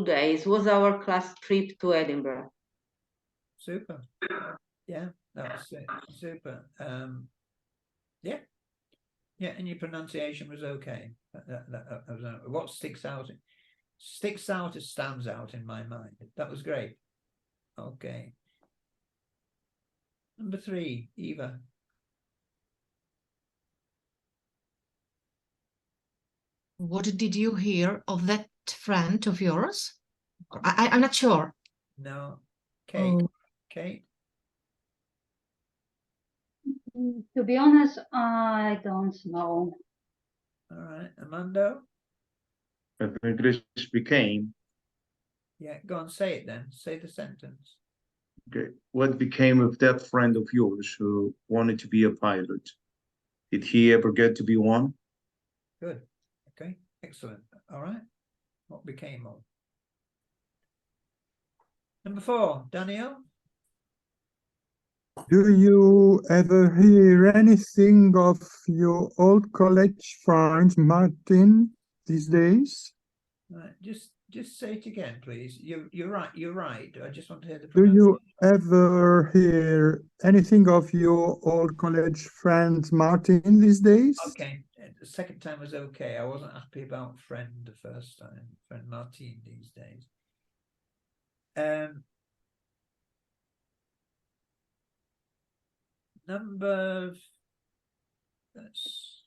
days was our class trip to Edinburgh. Super. Yeah, that's it. Super. Yeah. Yeah, and your pronunciation was okay. What sticks out? Stands out in my mind. That was great. Okay. Number 3, Eva. What did you hear of that friend of yours? I'm not sure. No. Kate. Oh. Kate. To be honest, I don't know. All right, Amanda. English became. Yeah, go on, say it then. Say the sentence. Okay. What became of that friend of yours who wanted to be a pilot? Did he ever get to be one? Good. Okay, excellent. All right. What became of? Number 4, Danielle. Do you ever hear anything of your old college friend Martin these days? Right, just say it again, please. You're right. You're right. I just want to hear the Do you pronunciation. ever hear anything of your old college friend Martin these days? Okay, the second time was okay. I wasn't happy about friend the first time. Friend Martin these days. Number. Let's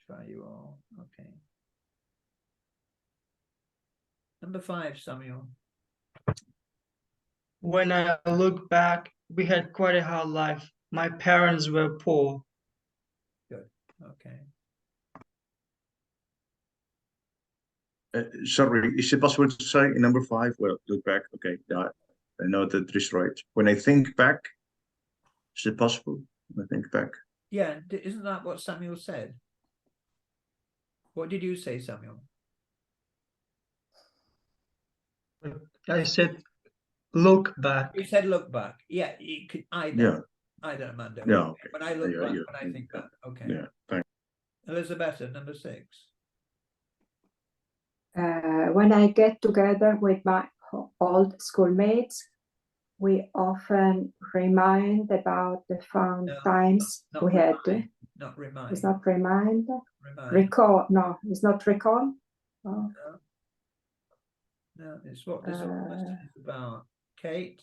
try you all. Okay. Number 5, Samuel. When I look back, we had quite a hard life. My parents were poor. Good. Okay. Sorry, is it possible to say in number 5? Well, look back. Okay, I know that is right. When I think back, is it possible? When I think back. Yeah, isn't that what Samuel said? What did you say, Samuel? I said, look back. You said look back. Yeah, you could either. Yeah. Either, Amanda. Yeah. Okay. When I look Yeah, back, yeah, when I think back. Okay. Yeah. Thanks. Elizabeth, number 6. When I get together with my old schoolmates, we often remind about the fun times Not we had. Not remind. It's not remind. Remind. Recall. No, it's not recall. Oh. No, it's what this whole question is about. Kate?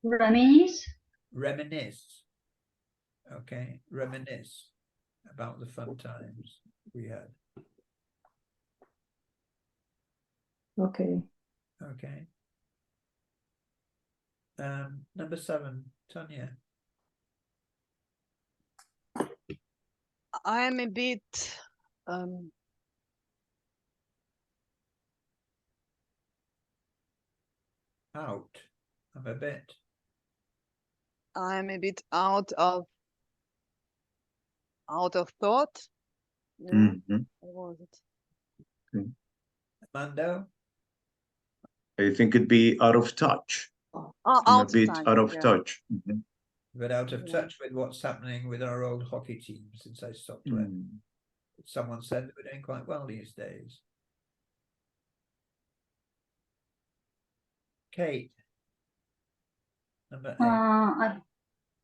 Reminisce. Reminisce. Okay, reminisce about the fun times we had. Okay. Okay. Number 7, Tanya. I am a bit Out of a bit. I'm a bit out of thought. Yeah. Mm-hmm. What was it? Mando? I think it'd be out of touch. Oh, I'm out a bit of time. out of Yeah. touch. Mm-hmm. But out of touch with what's happening with our old hockey team since I stopped playing. Someone said that we're doing quite well these days. Kate. Number 8.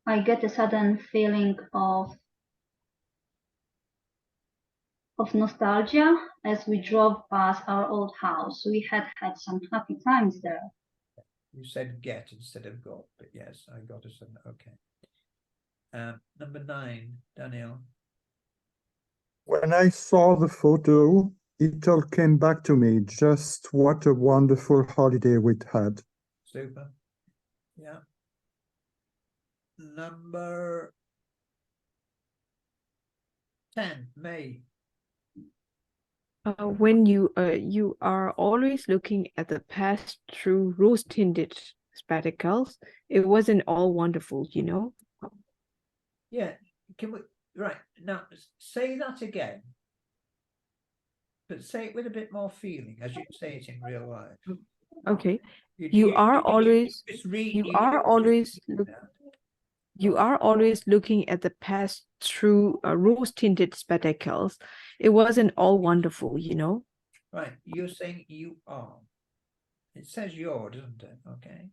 I get a sudden feeling of nostalgia as we drove past our old house. We had some happy times there. You said get instead of got, but yes, I got a sudden. Okay. Number 9, Daniel. When I saw the photo, it all came back to me. Just what a wonderful holiday we'd had. Super. Yeah. Number 10, May. When you are always looking at the past through rose-tinted spectacles, it wasn't all wonderful, you know? Yeah. Can we, right, now say that again. But say it with a bit more feeling as you say it in real life. Okay. You are always looking at the past through rose-tinted spectacles. It wasn't all wonderful, you know? Right, you're saying you are. It says you're, doesn't it? Okay.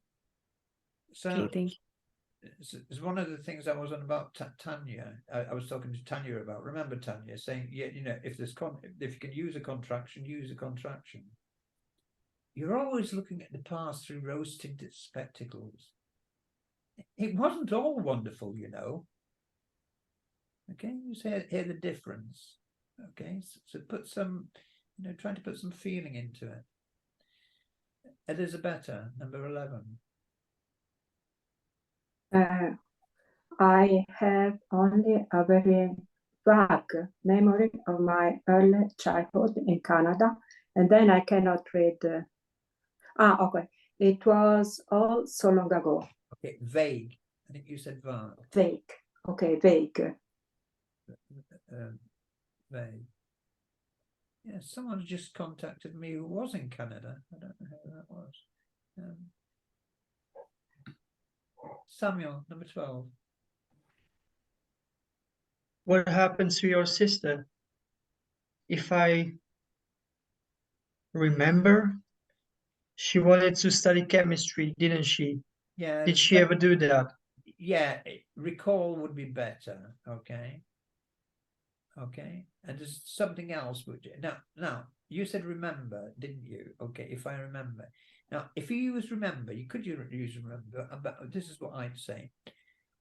So Okay, thank you. It's one of the things I was on about Tanya. I was talking to Tanya about. Remember Tanya saying, yeah, you know, if you can use a contraction, use a contraction. You're always looking at the past through rose-tinted spectacles. It wasn't all wonderful, you know. Okay, you hear the difference. Okay, so put some, you know, trying to put some feeling into it. Elisabetta, number 11. I have only a very vague memory of my early childhood in Canada, and then I cannot read. Okay. It was all so long ago. Okay, vague. I think you said Vague. Okay, vague. vague. Yeah, someone just contacted me who was in Canada. I don't know who that was. Samuel, number 12. What happened to your sister? If I remember, she wanted to study chemistry, didn't she? Yeah. Did she ever do that? Yeah, recall would be better. Okay. Okay. And there's something else which now you said remember, didn't you? Okay, if I remember. Now, if you use remember, you could use remember, but this is what I'd say.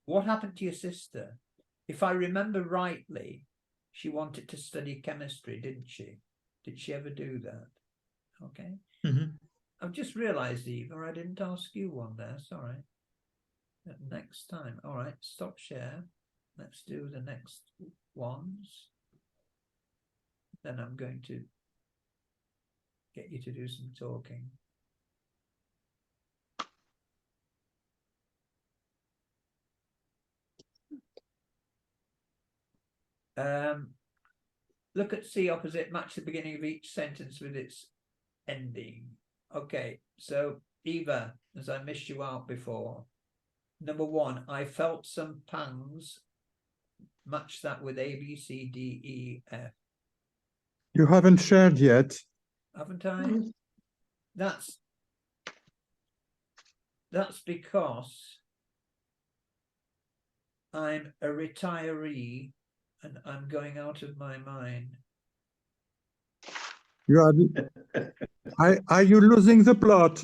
What happened to your sister? If I remember rightly, she wanted to study chemistry, didn't she? Did she ever do that? Okay. I've just realized, Eva, I didn't ask you one there. Sorry. Next time. All right. Stop share. Let's do the next ones. Then I'm going to get you to do some talking. Look at C opposite, match the beginning of each sentence with its ending. Okay, so Eva, as I missed you out before, number 1, I felt some pangs. Match that with A, B, C, D, E, F. You haven't shared yet. Haven't I? That's because I'm a retiree and I'm going out of my mind. You are you losing the plot?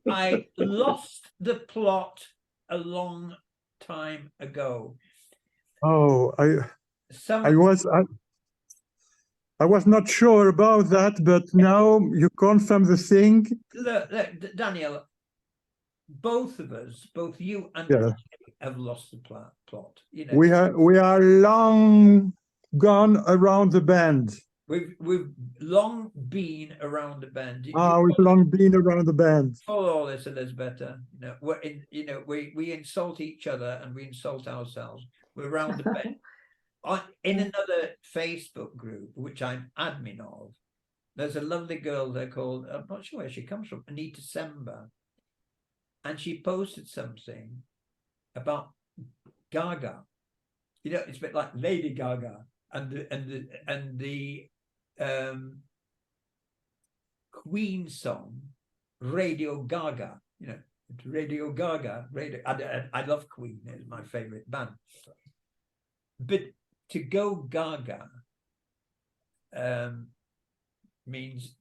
I lost the plot a long time ago. Oh, I was not sure about that, but now you confirm the thing. Look, Daniel, both of us, both you and Yeah. I, have lost the plot. You know, we are long gone around the bend. We've long been around the bend. We've long been around the bend. Follow all this, Elizabeth. We insult each other and we insult ourselves. We're around the bend. In another Facebook group, which I'm admin of, there's a lovely girl there called, I'm not sure where she comes from, Anita Semba. And she posted something about Gaga. You know, it's a bit like Lady Gaga and the Queen song, Radio Gaga. You know, Radio Gaga. I love Queen. It's my favorite band. But to go Gaga means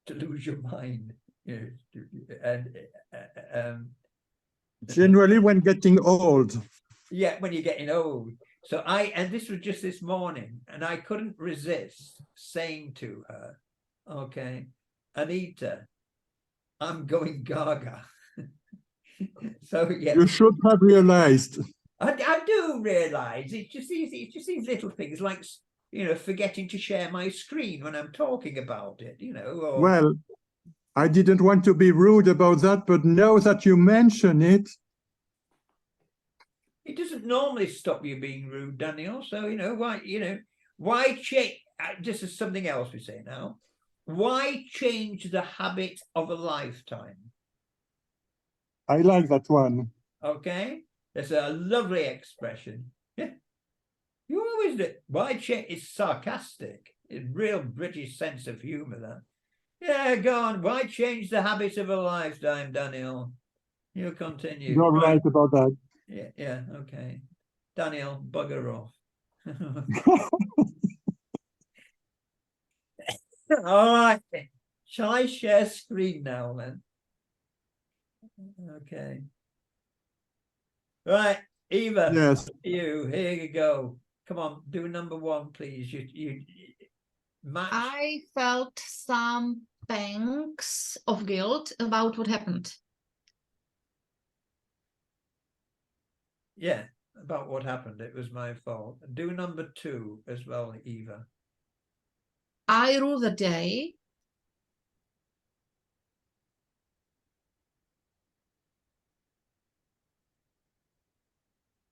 to lose your mind. You know, and generally when getting old. Yeah, when you're getting old. So and this was just this morning, and I couldn't resist saying to her, okay, Anita, I'm going Gaga. So yeah. You should have realized. I do realize it's just these little things like, you know, forgetting to share my screen when I'm talking about it, you know. Or... Well, I didn't want to be rude about that, but now that you mention it. It doesn't normally stop you being rude, Daniel. So, why change? This is something else we say now. Why change the habit of a lifetime? I like that one. Okay. That's a lovely expression. Yeah. You always do. Why change? It's sarcastic. It's real British sense of humor, that. Yeah, go on. Why change the habit of a lifetime, Daniel? You continue. You're right about that. Yeah, okay. Daniel, bugger off. All right. Shall I share screen now then? Okay. Right, Eva. Yes. Here you go. Come on, do number 1, please. You match. I felt some pangs of guilt about what happened. Yeah, about what happened. It was my fault. Do number 2 as well, Eva. I rue the day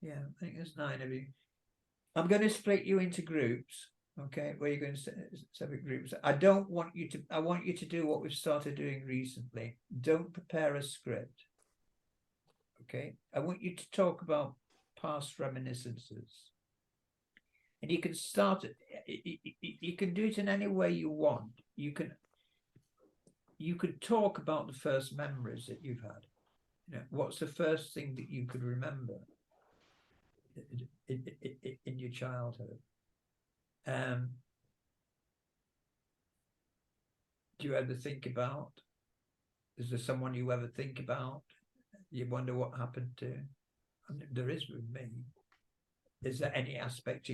Yeah, I think there's 9 of you. I'm going to split you into groups. Okay, where you're going to separate groups. I want you to do what we've started doing recently. Don't prepare a script. Okay, I want you to talk about past reminiscences. And you can start it, you can do it in any way you want. You can talk about the first memories that you've had. You know, what's the first thing that you could remember in your childhood? Do you ever think about, is there someone you ever think about? You wonder what happened to? I mean, there is with me. Is there any aspect?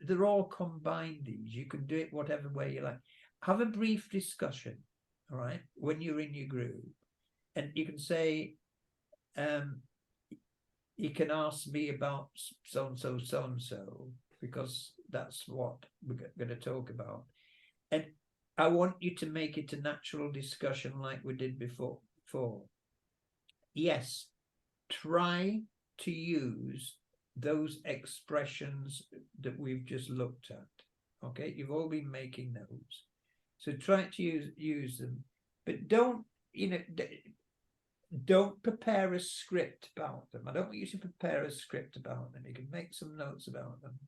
They're all combined, these. You can do it whatever way you like. Have a brief discussion, all right, when you're in your group. And you can say, you can ask me about so-and-so, so-and-so, because that's what we're going to talk about. And I want you to make it a natural discussion like we did before. Yes, try to use those expressions that we've just looked at. Okay, you've all been making those, so try to use them, but don't, you know, don't prepare a script about them. I don't want you to prepare a script about them. You can make some notes about them,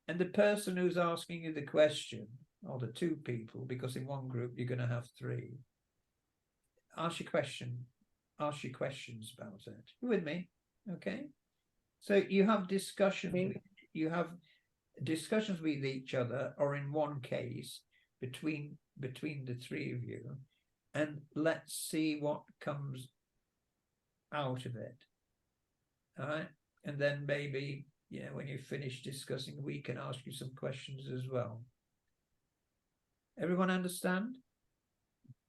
and the person who's asking you the question, or the 2 people, because in one group you're going to have 3, ask your questions about it. You with me? Okay, so you have discussions. You have discussions with each other, or in one case between the 3 of you, and let's see what comes out of it. All right, and then maybe, you know, when you finish discussing, we can ask you some questions as well. Everyone understand?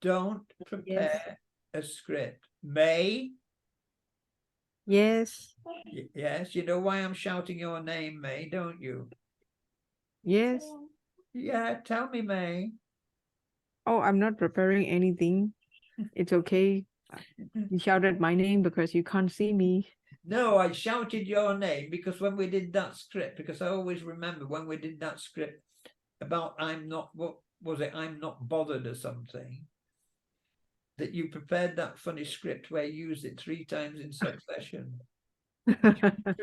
Don't prepare a script. May? Yes. Yes, you know why I'm shouting your name, May, don't you? Yes. Yeah, tell me, May. Oh, I'm not preparing anything. It's okay. You shouted my name because you can't see me. No, I shouted your name because when we did that script, because I always remember when we did that script about I'm not, what was it? I'm not bothered or something. That you prepared that funny script where you used it 3 times in succession.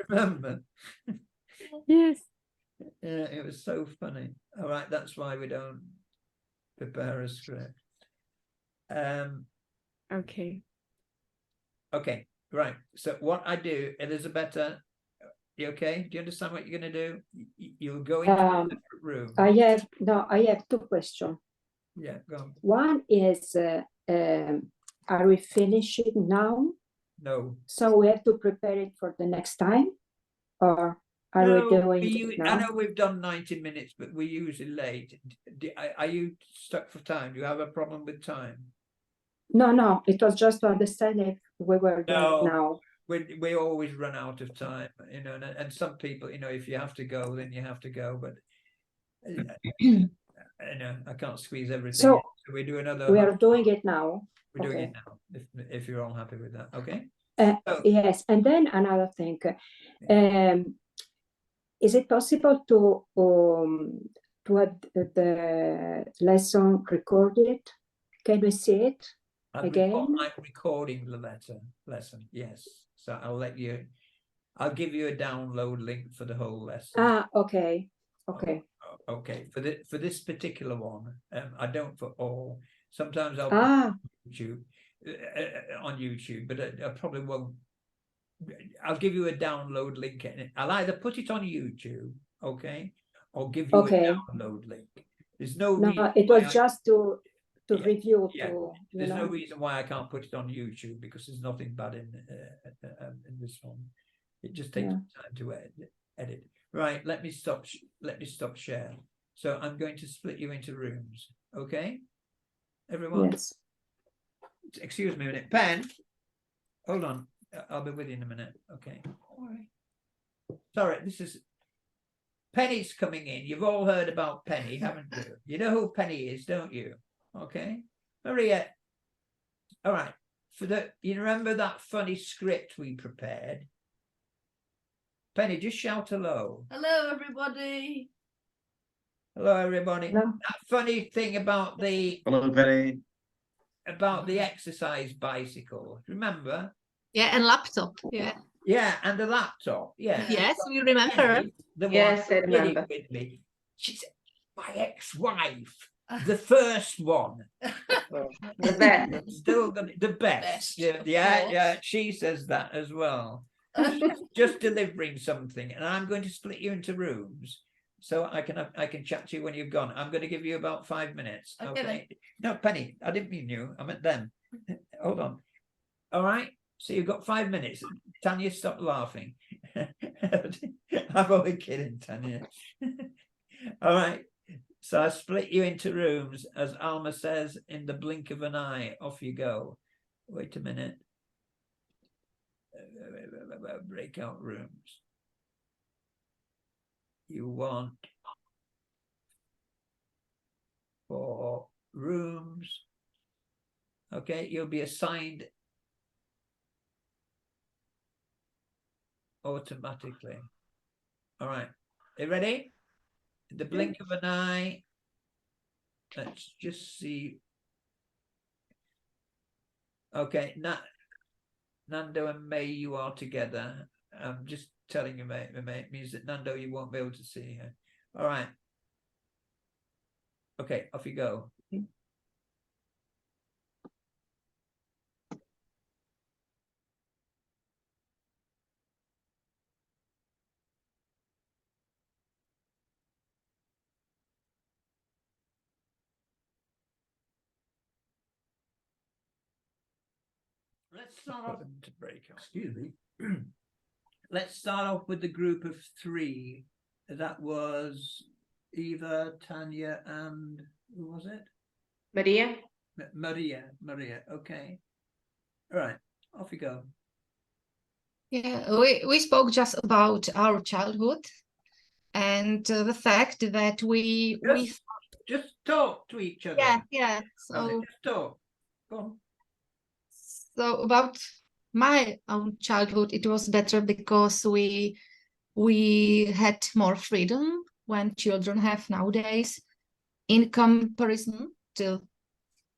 Remember? Yes. Yeah, it was so funny. All right, that's why we don't prepare a script. Okay. Okay, right. So what I do, Elizabeth, you okay? Do you understand what you're going to do? You'll go into a different room. I have 2 questions. Yeah, go on. One is, are we finishing now? No. So we have to prepare it for the next time, or are we doing it now? I know we've done 90 minutes, but we're usually late. Are you stuck for time? Do you have a problem with time? No, it was just to understand if we were doing it now. We always run out of time, you know, and some people, you know, if you have to go, then you have to go, but you know, I can't squeeze everything So in. So we do another. We are doing it now. We're doing it now, if you're all happy with that. Okay. Yes, and then another thing, is it possible to have the lesson recorded? Can we see it again? I'm recording the lesson. Yes. So I'll give you a download link for the whole lesson. Okay. Okay. Okay. For this particular one, I don't for all. Sometimes I'll put on YouTube, but I probably won't. I'll give you a download link. I'll either put it on YouTube, okay, or give you a download link. There's no reason. It was just to review. Yeah, there's no reason why I can't put it on YouTube, because there's nothing bad in this one. It just takes time to edit. Right. Let me stop share. So I'm going to split you into rooms. Okay, everyone. Yes. Excuse me a minute. Pen. Hold on. I'll be with you in a minute. Okay. All right. Sorry, this is Penny's coming in. You've all heard about Penny, haven't you? You know who Penny is, don't you? Okay. Maria. All right. You remember that funny script we prepared? Penny, just shout hello. Hello, everybody. Hello, everybody. Hello. That funny thing about the Hello, Penny. exercise bicycle. Remember? Yeah, and laptop. Yeah. Yeah, and the laptop. Yeah. Yes, we remember. Penny, the Yes, one I who did it remember. with me. She's my ex-wife, the first one. The best. Still the best. Best, Yeah, of yeah. course. She says that as well. Just delivering something, and I'm going to split you into rooms so I can chat to you when you've gone. I'm going to give you about 5 minutes. Okay, then. No, Penny, I didn't mean you. I meant them. Hold on. All right. So you've got 5 minutes. Tanya, stop laughing. I'm only kidding, Tanya. All right. So I split you into rooms, as Alma says, in the blink of an eye. Off you go. Wait a minute. Breakout rooms. You want 4 rooms. Okay, you'll be assigned automatically. All right. You ready? In the blink of an eye. Let's just see. Okay, Nando and May, you are together. I'm just telling you, mate. It means that Nando, you won't be able to see her. All right. Okay, off you go. Let's start off to break up. Excuse me. Let's start off with the group of 3. That was Eva, Tanya, and who was it? Maria? Maria. Okay. All right. Off you go. Yeah, we spoke just about our childhood and the fact that we Just talk to each other. yeah. So just talk. Go on. So about my own childhood, it was better because we had more freedom when children have nowadays. In comparison to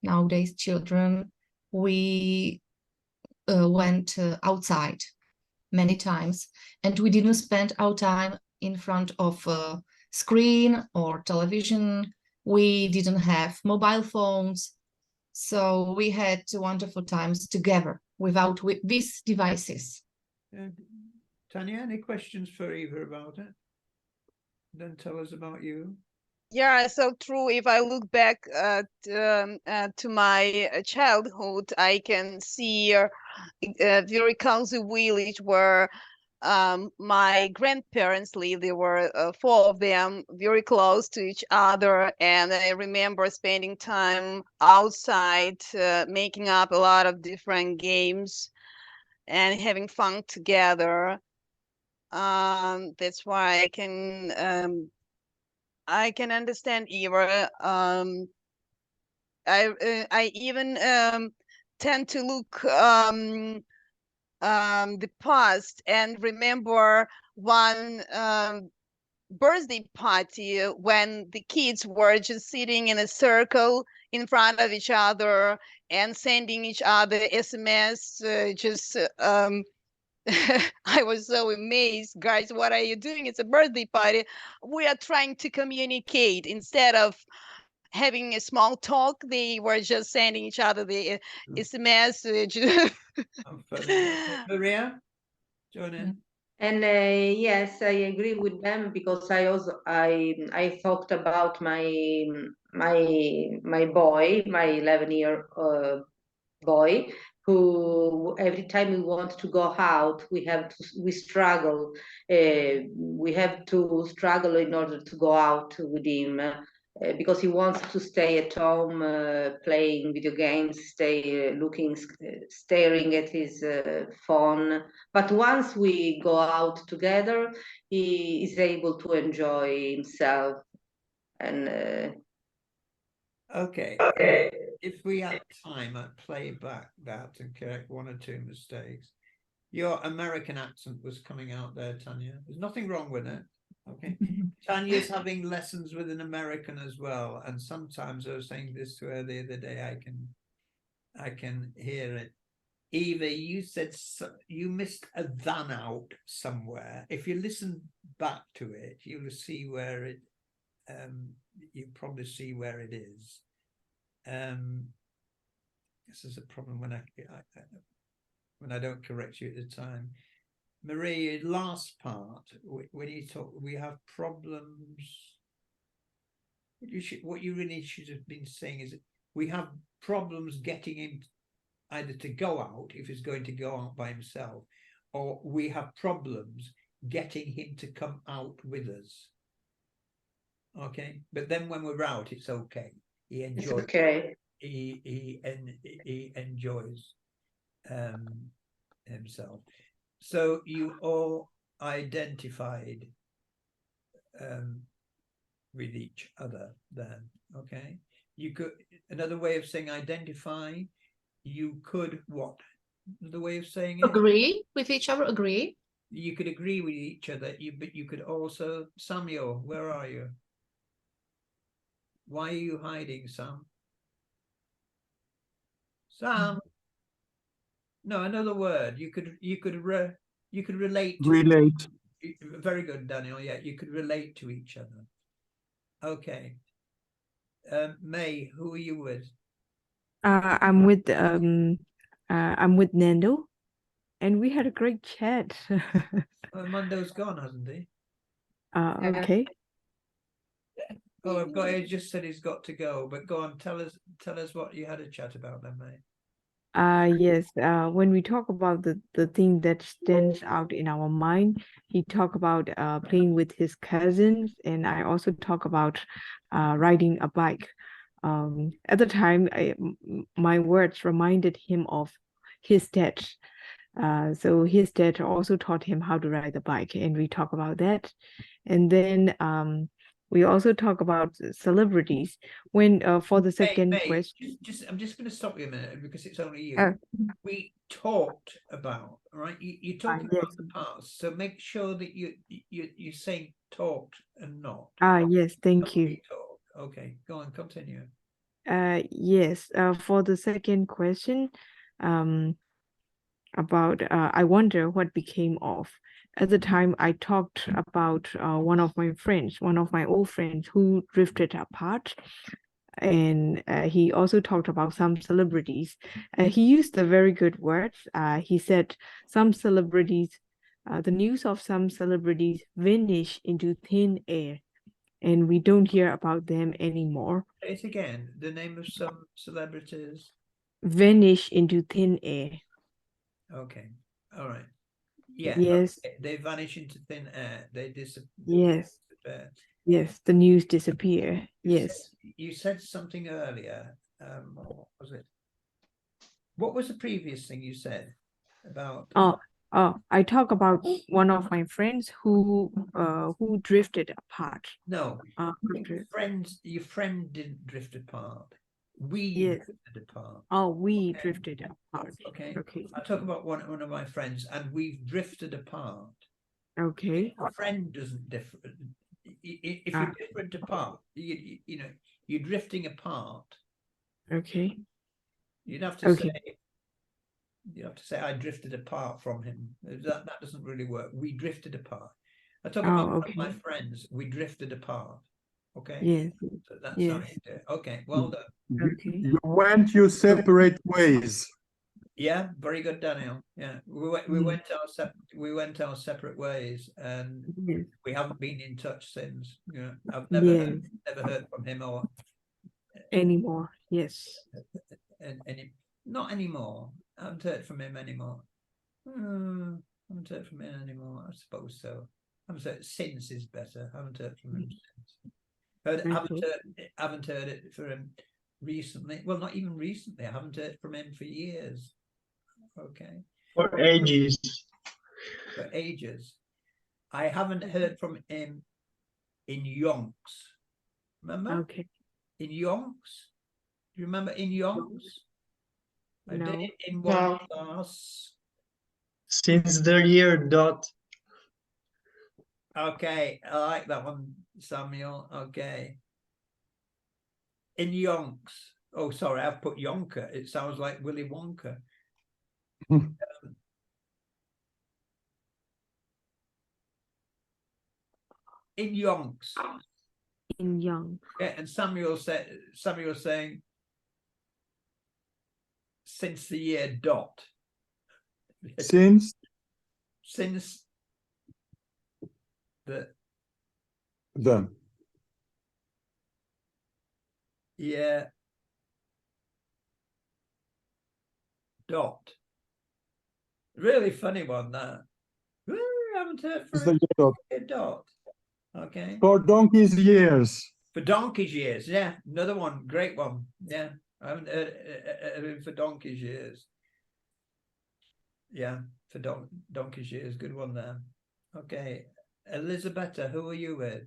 nowadays children, we went outside many times, and we didn't spend our time in front of a screen or television. We didn't have mobile phones, so we had wonderful times together without these devices. Tanya, any questions for Eva about it? Then tell us about you. Yeah, so true. If I look back to my childhood, I can see a very cozy village where my grandparents lived. There were 4 of them, very close to each other, and I remember spending time outside, making up a lot of different games and having fun together. That's why I can understand Eva. I even tend to look the past and remember one birthday party when the kids were just sitting in a circle in front of each other and sending each other SMS. I was so amazed, guys. What are you doing? It's a birthday party. We are trying to communicate instead of having a small talk. They were just sending each other the SMS. Maria, join in. And yes, I agree with them because I thought about my boy, my 11-year boy, who every time we want to go out, we struggle. We have to struggle in order to go out with him. Because he wants to stay at home playing video games, staring at his phone. But once we go out together, he is able to enjoy himself. And Okay. If we had time, I'd play back that and correct 1 or 2 mistakes. Your American accent was coming out there, Tanya. There's nothing wrong with it. Okay. Tanya's having lessons with an American as well. And sometimes I was saying this to her the other day, I can hear it. Eva, you said you missed a than out somewhere. If you listen back to it, you'll see where it you probably see where it is. This is a problem when I don't correct you at the time. Marie, last part, when you talk, we have problems. What you really should have been saying is we have problems getting him either to go out if he's going to go out by himself, or we have problems getting him to come out with us. Okay, but then when we're out, it's okay. He enjoys. It's okay. He enjoys himself. So you all identified with each other then, okay? You could, another way of saying identify, you could what? The way of saying it? Agree with each other, agree. You could agree with each other, but you could also, Samuel, where are you? Why are you hiding, Sam? Sam? No, another word. You could relate to Relate. Very good, Daniel. Yeah, you could relate to each other. Okay. May, who are you with? I'm with Nando, and we had a great chat. Mondo's gone, hasn't he? Okay. Oh, I've got. He just said he's got to go. But go on, tell us what you had a chat about then, May. Yes, when we talk about the thing that stands out in our mind, he talk about playing with his cousins, and I also talk about riding a bike. At the time, my words reminded him of his dad. So his dad also taught him how to ride the bike, and we talk about that. And then we also talk about celebrities. When for the second question, I'm just going to stop you a minute because it's only you. We talked about, right? You're talking about the past, so make sure that you're saying talked and not. Yes, thank you. Okay, go on, continue. Yes, for the second question, about I wonder what became of. At the time, I talked about one of my old friends who drifted apart. And he also talked about some celebrities. He used the very good words. He said some celebrities, the news of some celebrities vanish into thin air, and we don't hear about them anymore. Say it again. The name of some celebrities. Vanish into thin air. Okay. All right. Yeah. Yes. Okay. They vanish into thin air. They disappear. Yes. Disappear. Yes. The news disappear. Yes. You said something earlier. What was it? What was the previous thing you said about? I talk about one of my friends who drifted apart. No, your friend didn't drift apart. We drifted apart. Oh, we drifted apart. Okay. Okay. I talk about one of my friends, and we've drifted apart. Okay. A friend doesn't differ. If you're different apart, you know, you're drifting apart. Okay. You'd have to say. You have to say I drifted apart from him. That doesn't really work. We drifted apart. I talk about one of my friends. We drifted apart. Okay. Yes. So that's how you do it. Okay. Well done. Okay. You went your separate ways. Yeah. Very good, Daniel. Yeah. We went our separate ways, and we haven't been in touch since. You know, I've never heard from him or anymore. Yes. Not anymore. I haven't heard from him anymore. I haven't heard from him anymore. I suppose so. I haven't heard since is better. I haven't heard from him since. Haven't heard it from him recently. Well, not even recently. I haven't heard from him for years. Okay. For ages. For ages. I haven't heard from him in yonks. Remember? Okay. In yonks? Do you remember in yonks? I No. did it in one class. Since the year dot. Okay, I like that one, Samuel. Okay. In yonks. Oh, sorry, I've put yonker. It sounds like Willy Wonka. In yonks. In young. Yeah, and Samuel saying since the year dot. Since the year dot. Really funny one, that. Ooh, I haven't heard for the year a dot. Okay. for donkey's years. For donkey's years, yeah. Another one, great one. Yeah. I haven't heard it for donkey's years. Yeah, for donkey's years, good one there. Okay. Elisabetta, who are you with?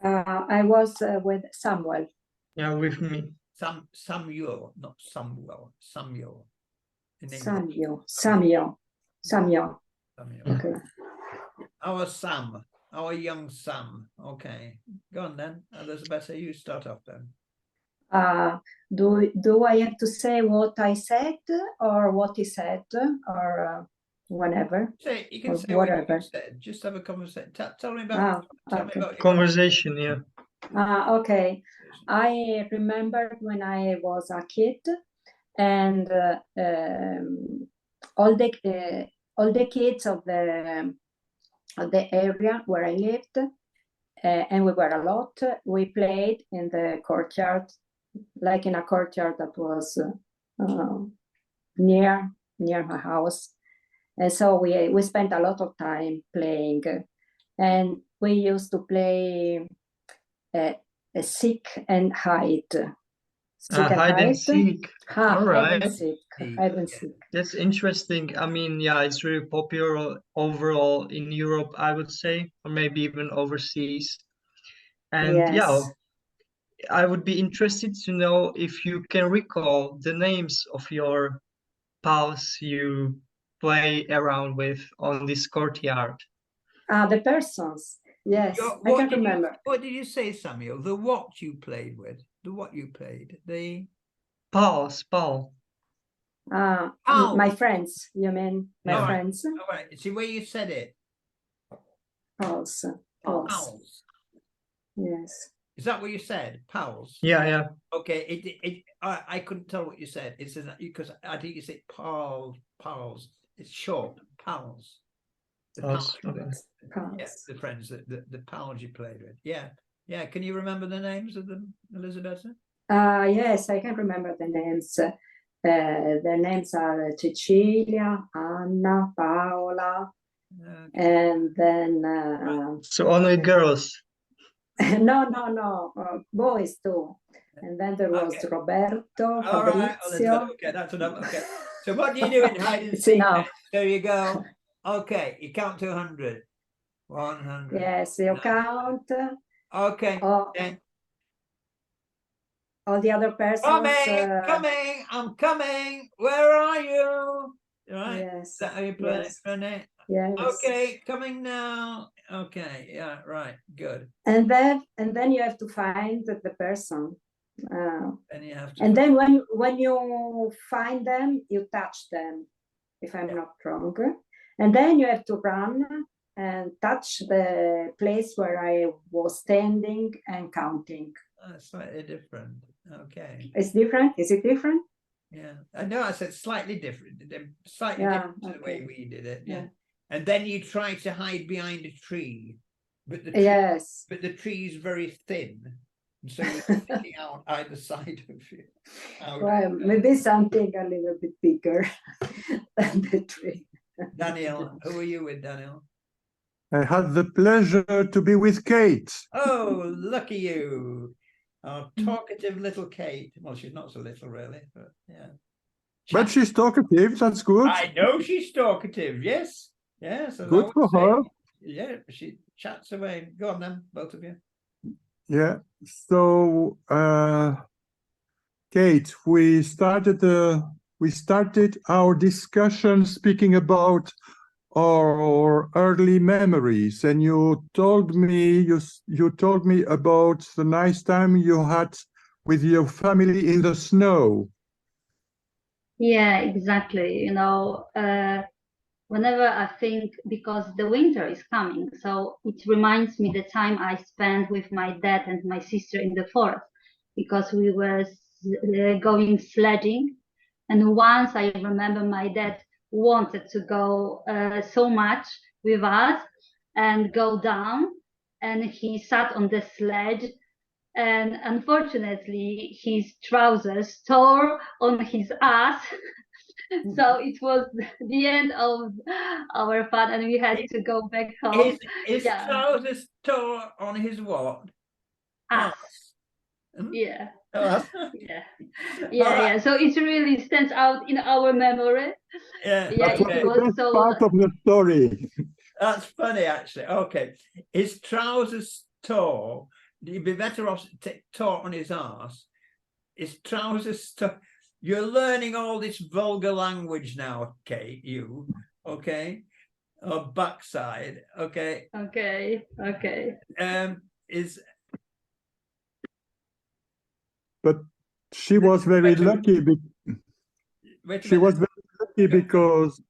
I was with Samuel. Yeah, with me. Samuel, not Samuel. Samuel. In English. Samuel. Okay. Our Sam, our young Sam. Okay, go on then, Elisabetta. You start off then. Do I have to say what I said or what he said or whatever? You can say whatever. what you said. Just have a conversation. Tell me about. Tell me about your Conversation, yeah. Okay. I remembered when I was a kid, and all the kids of the area where I lived, and we were a lot. We played in the courtyard, like in a courtyard that was near my house, and so we spent a lot of time playing, and we used to play seek and hide. Hide and seek. All right. Hide and seek. That's interesting. I mean, yeah, it's really popular overall in Europe, I would say, or maybe even overseas. And yeah, I would be interested to know if you can recall the names of your pals you play around with on this courtyard. The persons. Yes, I can remember. What did you say, Samuel? The what you played with? The what you played? The pals. My friends. You mean my friends? All right. See where you said it. Pals. Yes. Is that what you said? Pals. Yeah. Okay. I couldn't tell what you said. It says that because I think you said pals. It's short. Pals. The pals. Yeah, the friends, the pals you played with. Yeah. Can you remember the names of them, Elisabetta? Yes, I can remember the names. Their names are Cecilia, Anna, Paola, and then. So only girls. No, boys too. And then there was Roberto, Fabrizio. Okay, that's enough. Okay. So what do you do in hide and seek? There you go. Okay, you count to 100. 100. Yes, you count. Okay. All the other persons. Coming. I'm coming. Where are you? Right. Yes. Is that how you play it? Yes. Okay, coming now. Okay. Yeah. Right. Good. And then you have to find the person. And you have to. And then when you find them, you touch them. If I'm not wrong. And then you have to run and touch the place where I was standing and counting. Slightly different. Okay. It's different? Is it different? Yeah. I know I said slightly different. Slightly different to the way we did it. Yeah. And then you try to hide behind a tree. But the tree, but the tree is very thin. And so you're sticking out either side of you. Well, maybe something a little bit bigger than the tree. Daniel, who are you with, Daniel? I had the pleasure to be with Kate. Oh, lucky you. Our talkative little Kate. Well, she's not so little, really, but yeah. But she's talkative, that's good. I know she's talkative, yes. Yes. Good for her. Yeah, she chats away. Go on then, both of you. Yeah, so Kate, we started we started our discussion speaking about our early memories, and you told me about the nice time you had with your family in the snow. Yeah, exactly. You know, whenever I think, because the winter is coming, so it reminds me the time I spent with my dad and my sister in the forest, because we were going sledging. And once I remember my dad wanted to go so much with us and go down, and he sat on the sledge, and unfortunately his trousers tore on his ass. So it was the end of our fun, and we had to go back home. His Yeah. trousers tore on his what? Ass. Hmm? Yeah. Oh, Yeah. Yeah. So it really stands out in our memory. yeah. Yeah, That was it the was best so. part of the story. That's funny, actually. Okay, his trousers tore. You'd be better off tore on his arse. His trousers tore. You're learning all this vulgar language now, Kate. You okay? Or backside, okay? Okay. Is But she was very lucky. She was very lucky because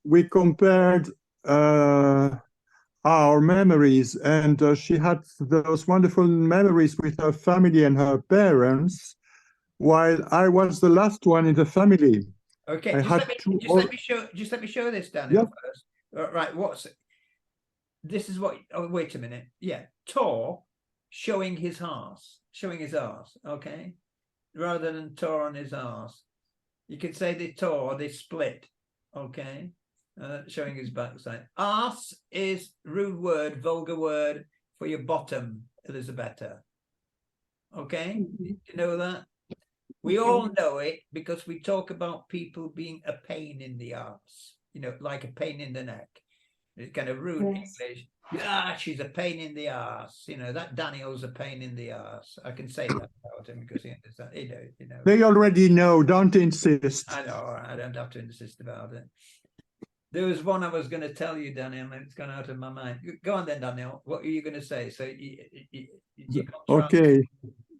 we compared our memories, and she had those wonderful memories with her family and her parents, while I was the last one in the family. okay. I Just had let me show this, Daniel, Yep. first. Right. This is what? Oh, wait a minute. Yeah, tore, showing his arse, okay, rather than tore on his arse. You could say they tore, they split, okay, showing his backside. Arse is rude word, vulgar word for your bottom, Elisabetta. Okay, you know that? We all know it because we talk about people being a pain in the arse, you know, like a pain in the neck. It's kind of rude English. Ah, she's a pain in the ass. You know, that Daniel's a pain in the ass. I can say that about him because he understands. You know. They already know, don't insist. I know, I don't have to insist about it. There was one I was going to tell you, Daniel, and it's gone out of my mind. Go on then, Daniel. What are you going to say? So you Okay.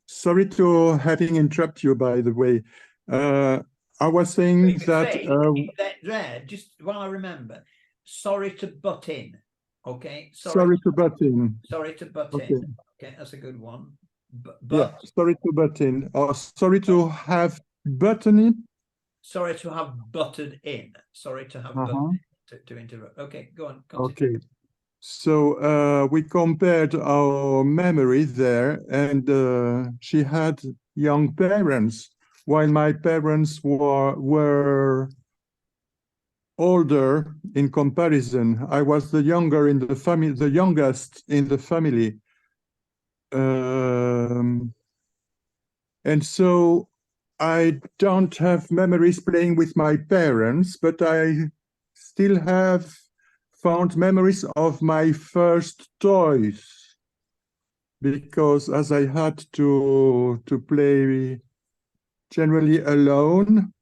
Sorry to having interrupted you, by the way. I was saying that just while I remember, sorry to butt in. Okay. Sorry to butt in. Sorry to butt Okay. in. Okay, that's a good one. Yeah, sorry to butt in. Or sorry to have button in. Sorry to have butted in. Sorry to have butted in, to interrupt. Okay, go on. Continue. Okay. So we compared our memory there, and she had young parents, while my parents were older in comparison. I was the younger in the family, the youngest in the family. And so I don't have memories playing with my parents, but I still have fond memories of my first toys, because as I had to play generally alone,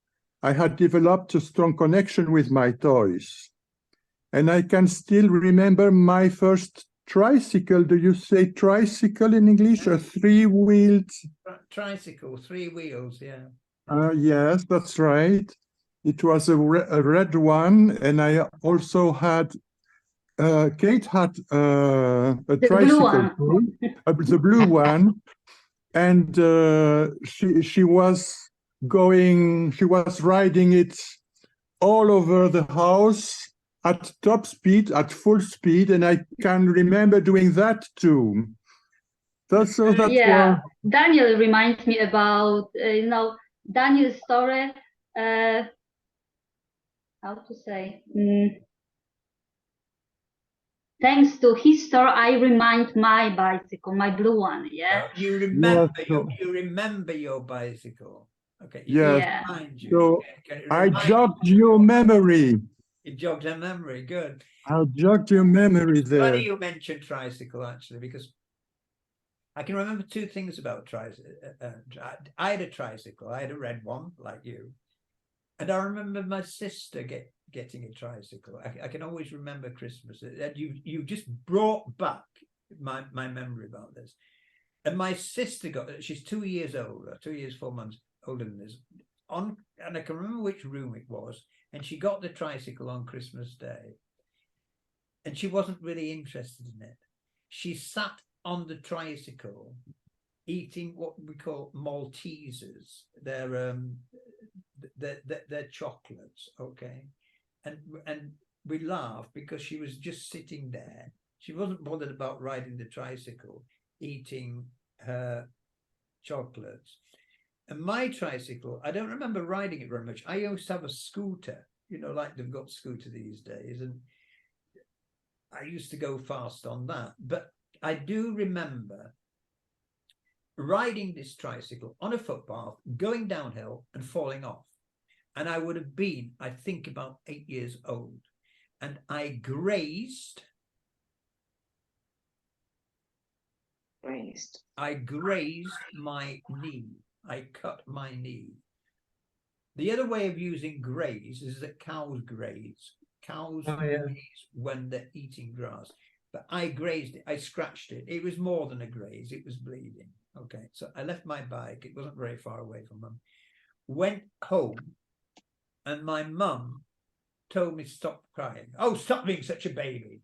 I had developed a strong connection with my toys. And I can still remember my first tricycle. Do you say tricycle in English? A three-wheeled tricycle, 3 wheels, yeah. Yes, that's right. It was a red one, and I also had Kate had a tricycle too, the blue one, and she was riding it all over the house at top speed, at full speed, and I can remember doing that too. Yeah, Daniel reminds me about Daniel's story. How to say? Thanks to his story, I remind my bicycle, my blue one. Yeah. You remember you remember your bicycle. Okay. Yes. Remind you. So I jogged your memory. You jogged her memory. Good. I jogged your memory there. Funny you mentioned tricycle, actually, because I can remember 2 things about tricycle. I had a tricycle. I had a red one, like you. And I remember my sister getting a tricycle. I can always remember Christmas. And you just brought back my memory about this. And my sister she's 2 years older, 2 years, 4 months older than this. And I can remember which room it was. And she got the tricycle on Christmas Day. And she wasn't really interested in it. She sat on the tricycle eating what we call Maltesers. They're chocolates, okay? And we laughed because she was just sitting there. She wasn't bothered about riding the tricycle, eating her chocolates. And my tricycle, I don't remember riding it very much. I used to have a scooter, you know, like they've got scooter these days. And I used to go fast on that. But I do remember riding this tricycle on a footpath, going downhill and falling off. And I would have been, I think, about 8 years old. And I grazed. I grazed my knee. I cut my knee. The other way of using graze is that cows graze. Cows graze when they're eating grass. But I grazed it. I scratched it. It was more than a graze. It was bleeding. Okay. So I left my bike. It wasn't very far away from mum. Went home. And my mum told me to stop crying. Oh, stop being such a baby.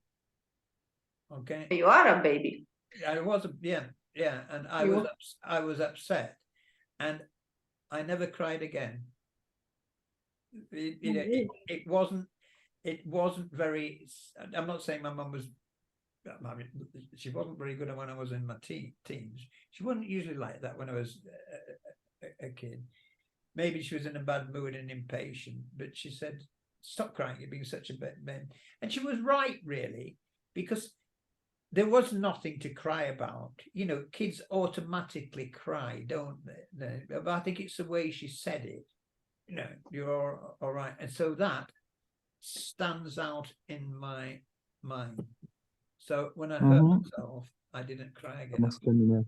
Okay. You are a baby. I was, yeah. And I was upset. And I never cried again. It wasn't very, I'm not saying my mum was, I mean, she wasn't very good when I was in my teens. She wasn't usually like that when I was a kid. Maybe she was in a bad mood and impatient, but she said, stop crying, you're being such a man. And she was right, really, because there was nothing to cry about. You know, kids automatically cry, don't they? But I think it's the way she said it. You know, you're all right. And so that stands out in my mind. So when I hurt myself, I didn't cry again.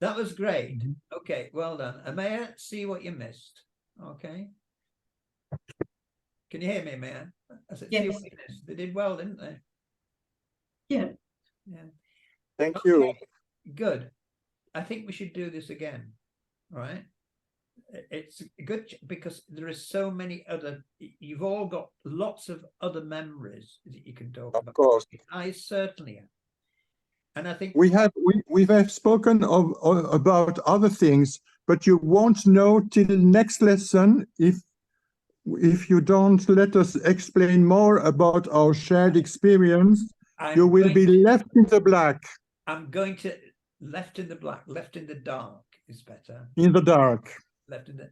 That was great. Okay, well done. And may I see what you missed? Okay. Can you hear me, man? I said, see what you missed. They did well, didn't they? Yeah. Thank you. Good. I think we should do this again. All right. It's good because there are so many other, you've all got lots of other memories that you can talk about. Of course. I certainly have. And I think we have spoken about other things, but you won't know till next lesson if you don't let us explain more about our shared experience. You will be left in the black. I'm going to left in the black, left in the dark is better. In the dark. Left in the.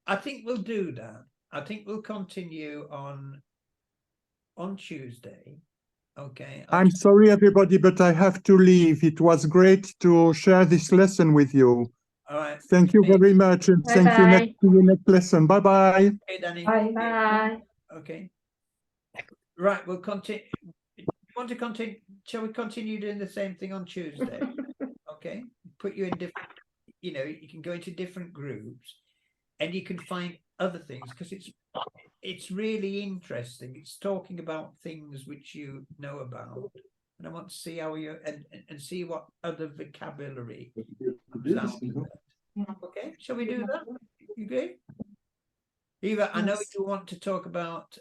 I think we'll do that. I think we'll continue on Tuesday. Okay. I'm sorry, everybody, but I have to leave. It was great to share this lesson with you. All right. Thank you very much, and thank you. See you next lesson. Bye bye. Okay, Danny. Bye bye. Okay. Right. We'll continue. Want to continue? Shall we continue doing the same thing on Tuesday? Okay. Put you in different. You know, you can go into different groups, and you can find other things because it's really interesting. It's talking about things which you know about, and I want to see how you and see what other vocabulary comes out of it. Okay, shall we do that? You agree? Eva, I know you want to talk about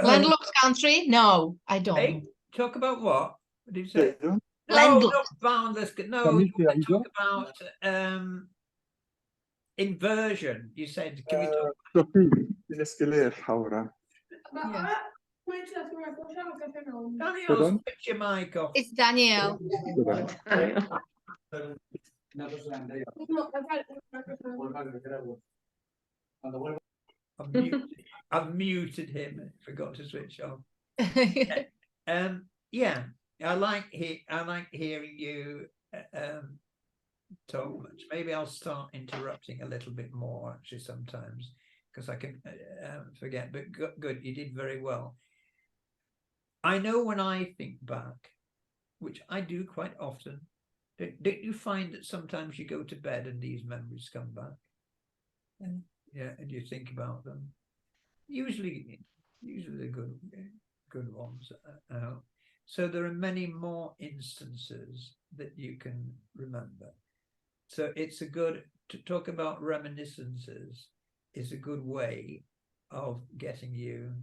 landlocked country. No, I don't. Hey, talk about what? What did you say? No, Landlocked. not boundless. No, you want to talk about inversion. You said, can we talk? Sophie, tienes que leer ahora. Daniel, switch your mic off. It's Danielle. I've muted him and forgot to switch off. Yeah, I like hearing you talk much. Maybe I'll start interrupting a little bit more actually sometimes because I can forget. But good, you did very well. I know when I think back, which I do quite often, don't you find that sometimes you go to bed and these memories come back? Yeah, and you think about them. Usually the good ones. So there are many more instances that you can remember. So it's a good to talk about reminiscences is a good way of getting you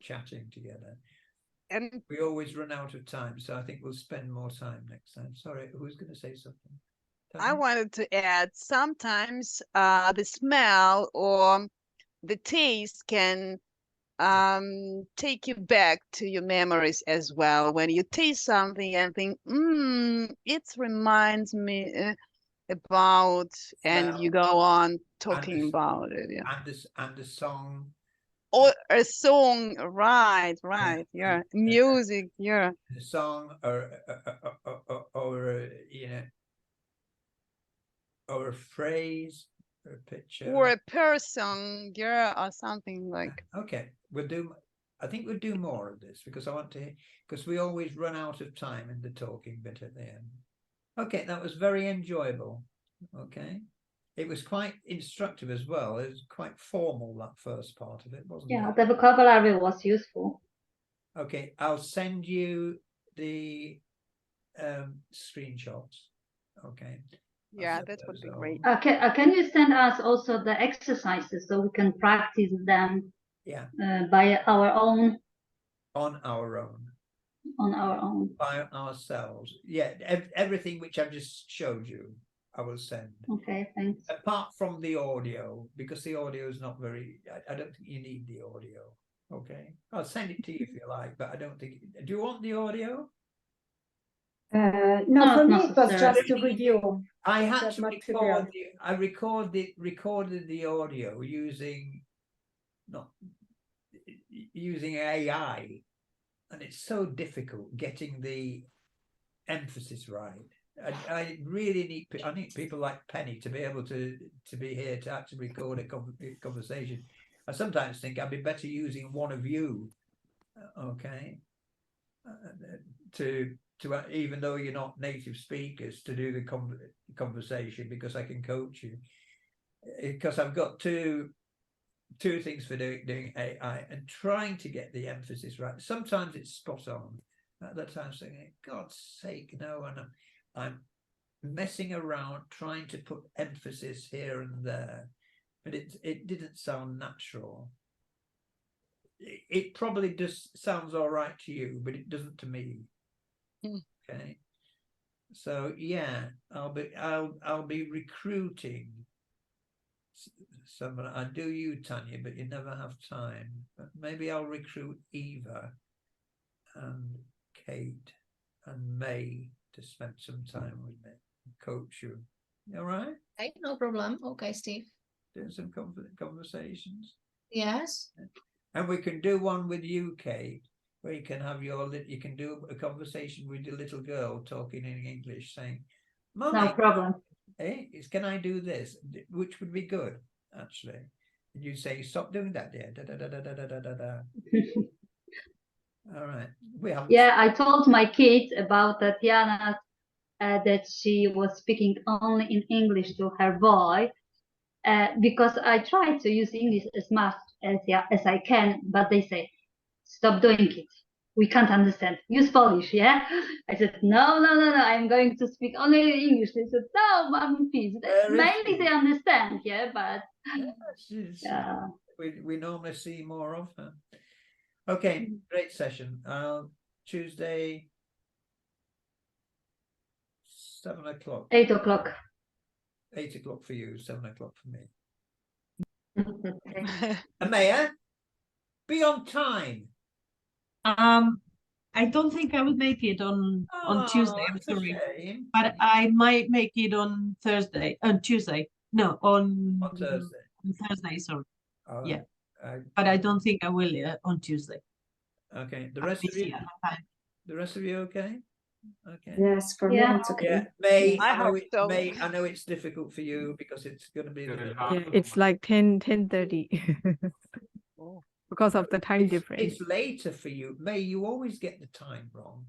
chatting together. And we always run out of time, so I think we'll spend more time next time. Sorry, who's going to say something? I wanted to add, sometimes the smell or the taste can take you back to your memories as well. When you taste something and think, it reminds me about, and you go on talking about it. Yeah. And the song. Or a song, right, yeah. Music, yeah. The song, or you know, or a phrase, or a picture, or a person, yeah, or something like. Okay, I think we'll do more of this because I want to, because we always run out of time in the talking bit at the end. Okay, that was very enjoyable. Okay, it was quite instructive as well. It was quite formal, that first part of it, wasn't it? Yeah, the vocabulary was useful. Okay, I'll send you the screenshots. Okay. Yeah, that would be great. Can you send us also the exercises so we can practice them? Yeah. By our own. On our own. On our own. By ourselves. Yeah, everything which I've just showed you, I will send. Okay, thanks. Apart from the audio, because the audio is not very, I don't think you need the audio. Okay, I'll send it to you if you like, but I don't think, do you want the audio? No, for me it was just to review. I had to record recorded the audio using AI, and it's so difficult getting the emphasis right. I really need people like Penny to be able to be here to actually record a conversation. I sometimes think I'd be better using one of you, okay, to even though you're not native speakers, to do the conversation, because I can coach you, because I've got two things for doing AI and trying to get the emphasis right. Sometimes it's spot on. At that time, saying, God's sake, no, and I'm messing around trying to put emphasis here and there, but it didn't sound natural. It probably just sounds all right to you, but it doesn't to me. Okay, so yeah, I'll be recruiting someone. I do you, Tanya, but you never have time. But maybe I'll recruit Eva and Kate and May to spend some time with me and coach you. All right? Okay, no problem. Okay, Steve. Doing some conversations. Yes. And we can do one with you, Kate, where you can have you can do a conversation with your little girl talking in English, saying, Mommy, no problem. Hey, can I do this? Which would be good, actually. And you say, stop doing that there. Da, da, da, da, da, da, da, da. All right. Yeah, I told my kids about Tatiana that she was speaking only in English to her boy, because I try to use English as much as I can, but they say, stop doing it. We can't understand. Use Polish, yeah? I said, no, I'm going to speak only English. They said, no, Mommy, please. Mainly they understand, yeah, but yeah. We normally see more of her. Okay, great session. Tuesday, 7 o'clock. 8 o'clock. 8 o'clock for you, 7 o'clock for me. Amaya, be on time. I don't think I will make it on Tuesday. I'm sorry, but I might make it on Thursday. On Tuesday, no, on Thursday. On Thursday, sorry. Right. Yeah, but I don't think I will on Tuesday. Okay, the rest of you. The rest of you okay? Okay. Yes, for me it's okay. Yeah, May, I hope so. May, I know it's difficult for you because it's going to be. It's like 10:30 because of the time difference. It's later for you, May. You always get the time wrong.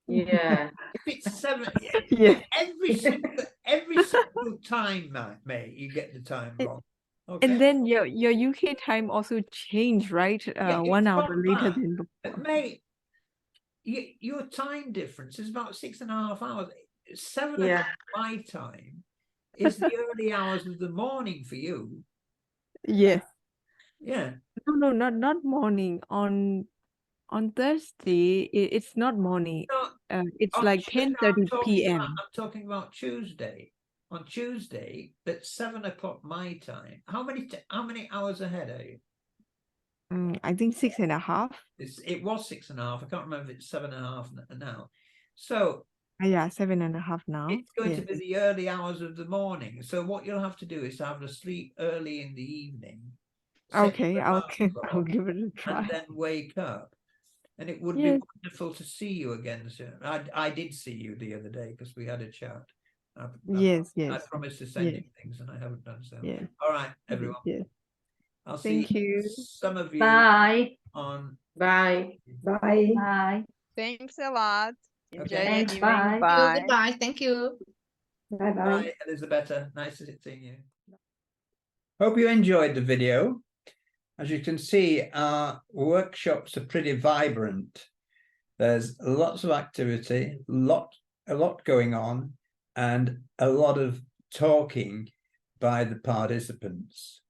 Yeah. If it's 7, yeah. Every single time, May, you get the time wrong. Okay. And then your UK time also changed, right? Yeah, 1 it's hour not later bad. than before. Mate, your time difference is about 6.5 hours. 7 Yeah. o'clock my time is the early hours of the morning for you. Yes. Yeah. No, not morning. On Thursday, it's not morning. No, It's on like Tuesday, 10:30 p.m. I'm talking about Tuesday. On Tuesday, at 7 o'clock my time. How many hours ahead are you? I think 6.5. It was 6.5. I can't remember if it's 7.5 now. So Yeah, 7.5 now. it's going Yes. to be the early hours of the morning. So what you'll have to do is have a sleep early in the evening. set Okay, your I'll alarm I'll clock, give it a and try. then wake up. And it would be Yes. wonderful to see you again soon. I did see you the other day because we had a chat. Yes, I yes. promised to send Yes. you things and I haven't done so. Yes. All right, everyone. Yes. I'll see Thank you. some of you Bye. on. Bye. Bye. Bye. Thanks a lot. Enjoy Okay. the Thanks, evening. bye. Bye. Goodbye. Thank you. Bye bye. Bye, Elizabeth. Nice seeing you. Hope you enjoyed the video. As you can see, our workshops are pretty vibrant. There's lots of activity, a lot going on, and a lot of talking by the participants,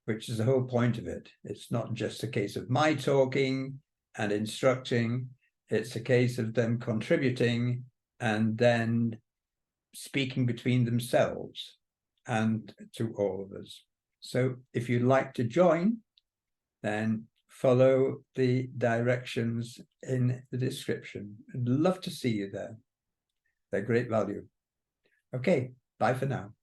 which is the whole point of it. It's not just a case of my talking and instructing, it's a case of them contributing and then speaking between themselves and to all of us. So if you'd like to join, then follow the directions in the description. I'd love to see you there. They're great value. Okay, bye for now.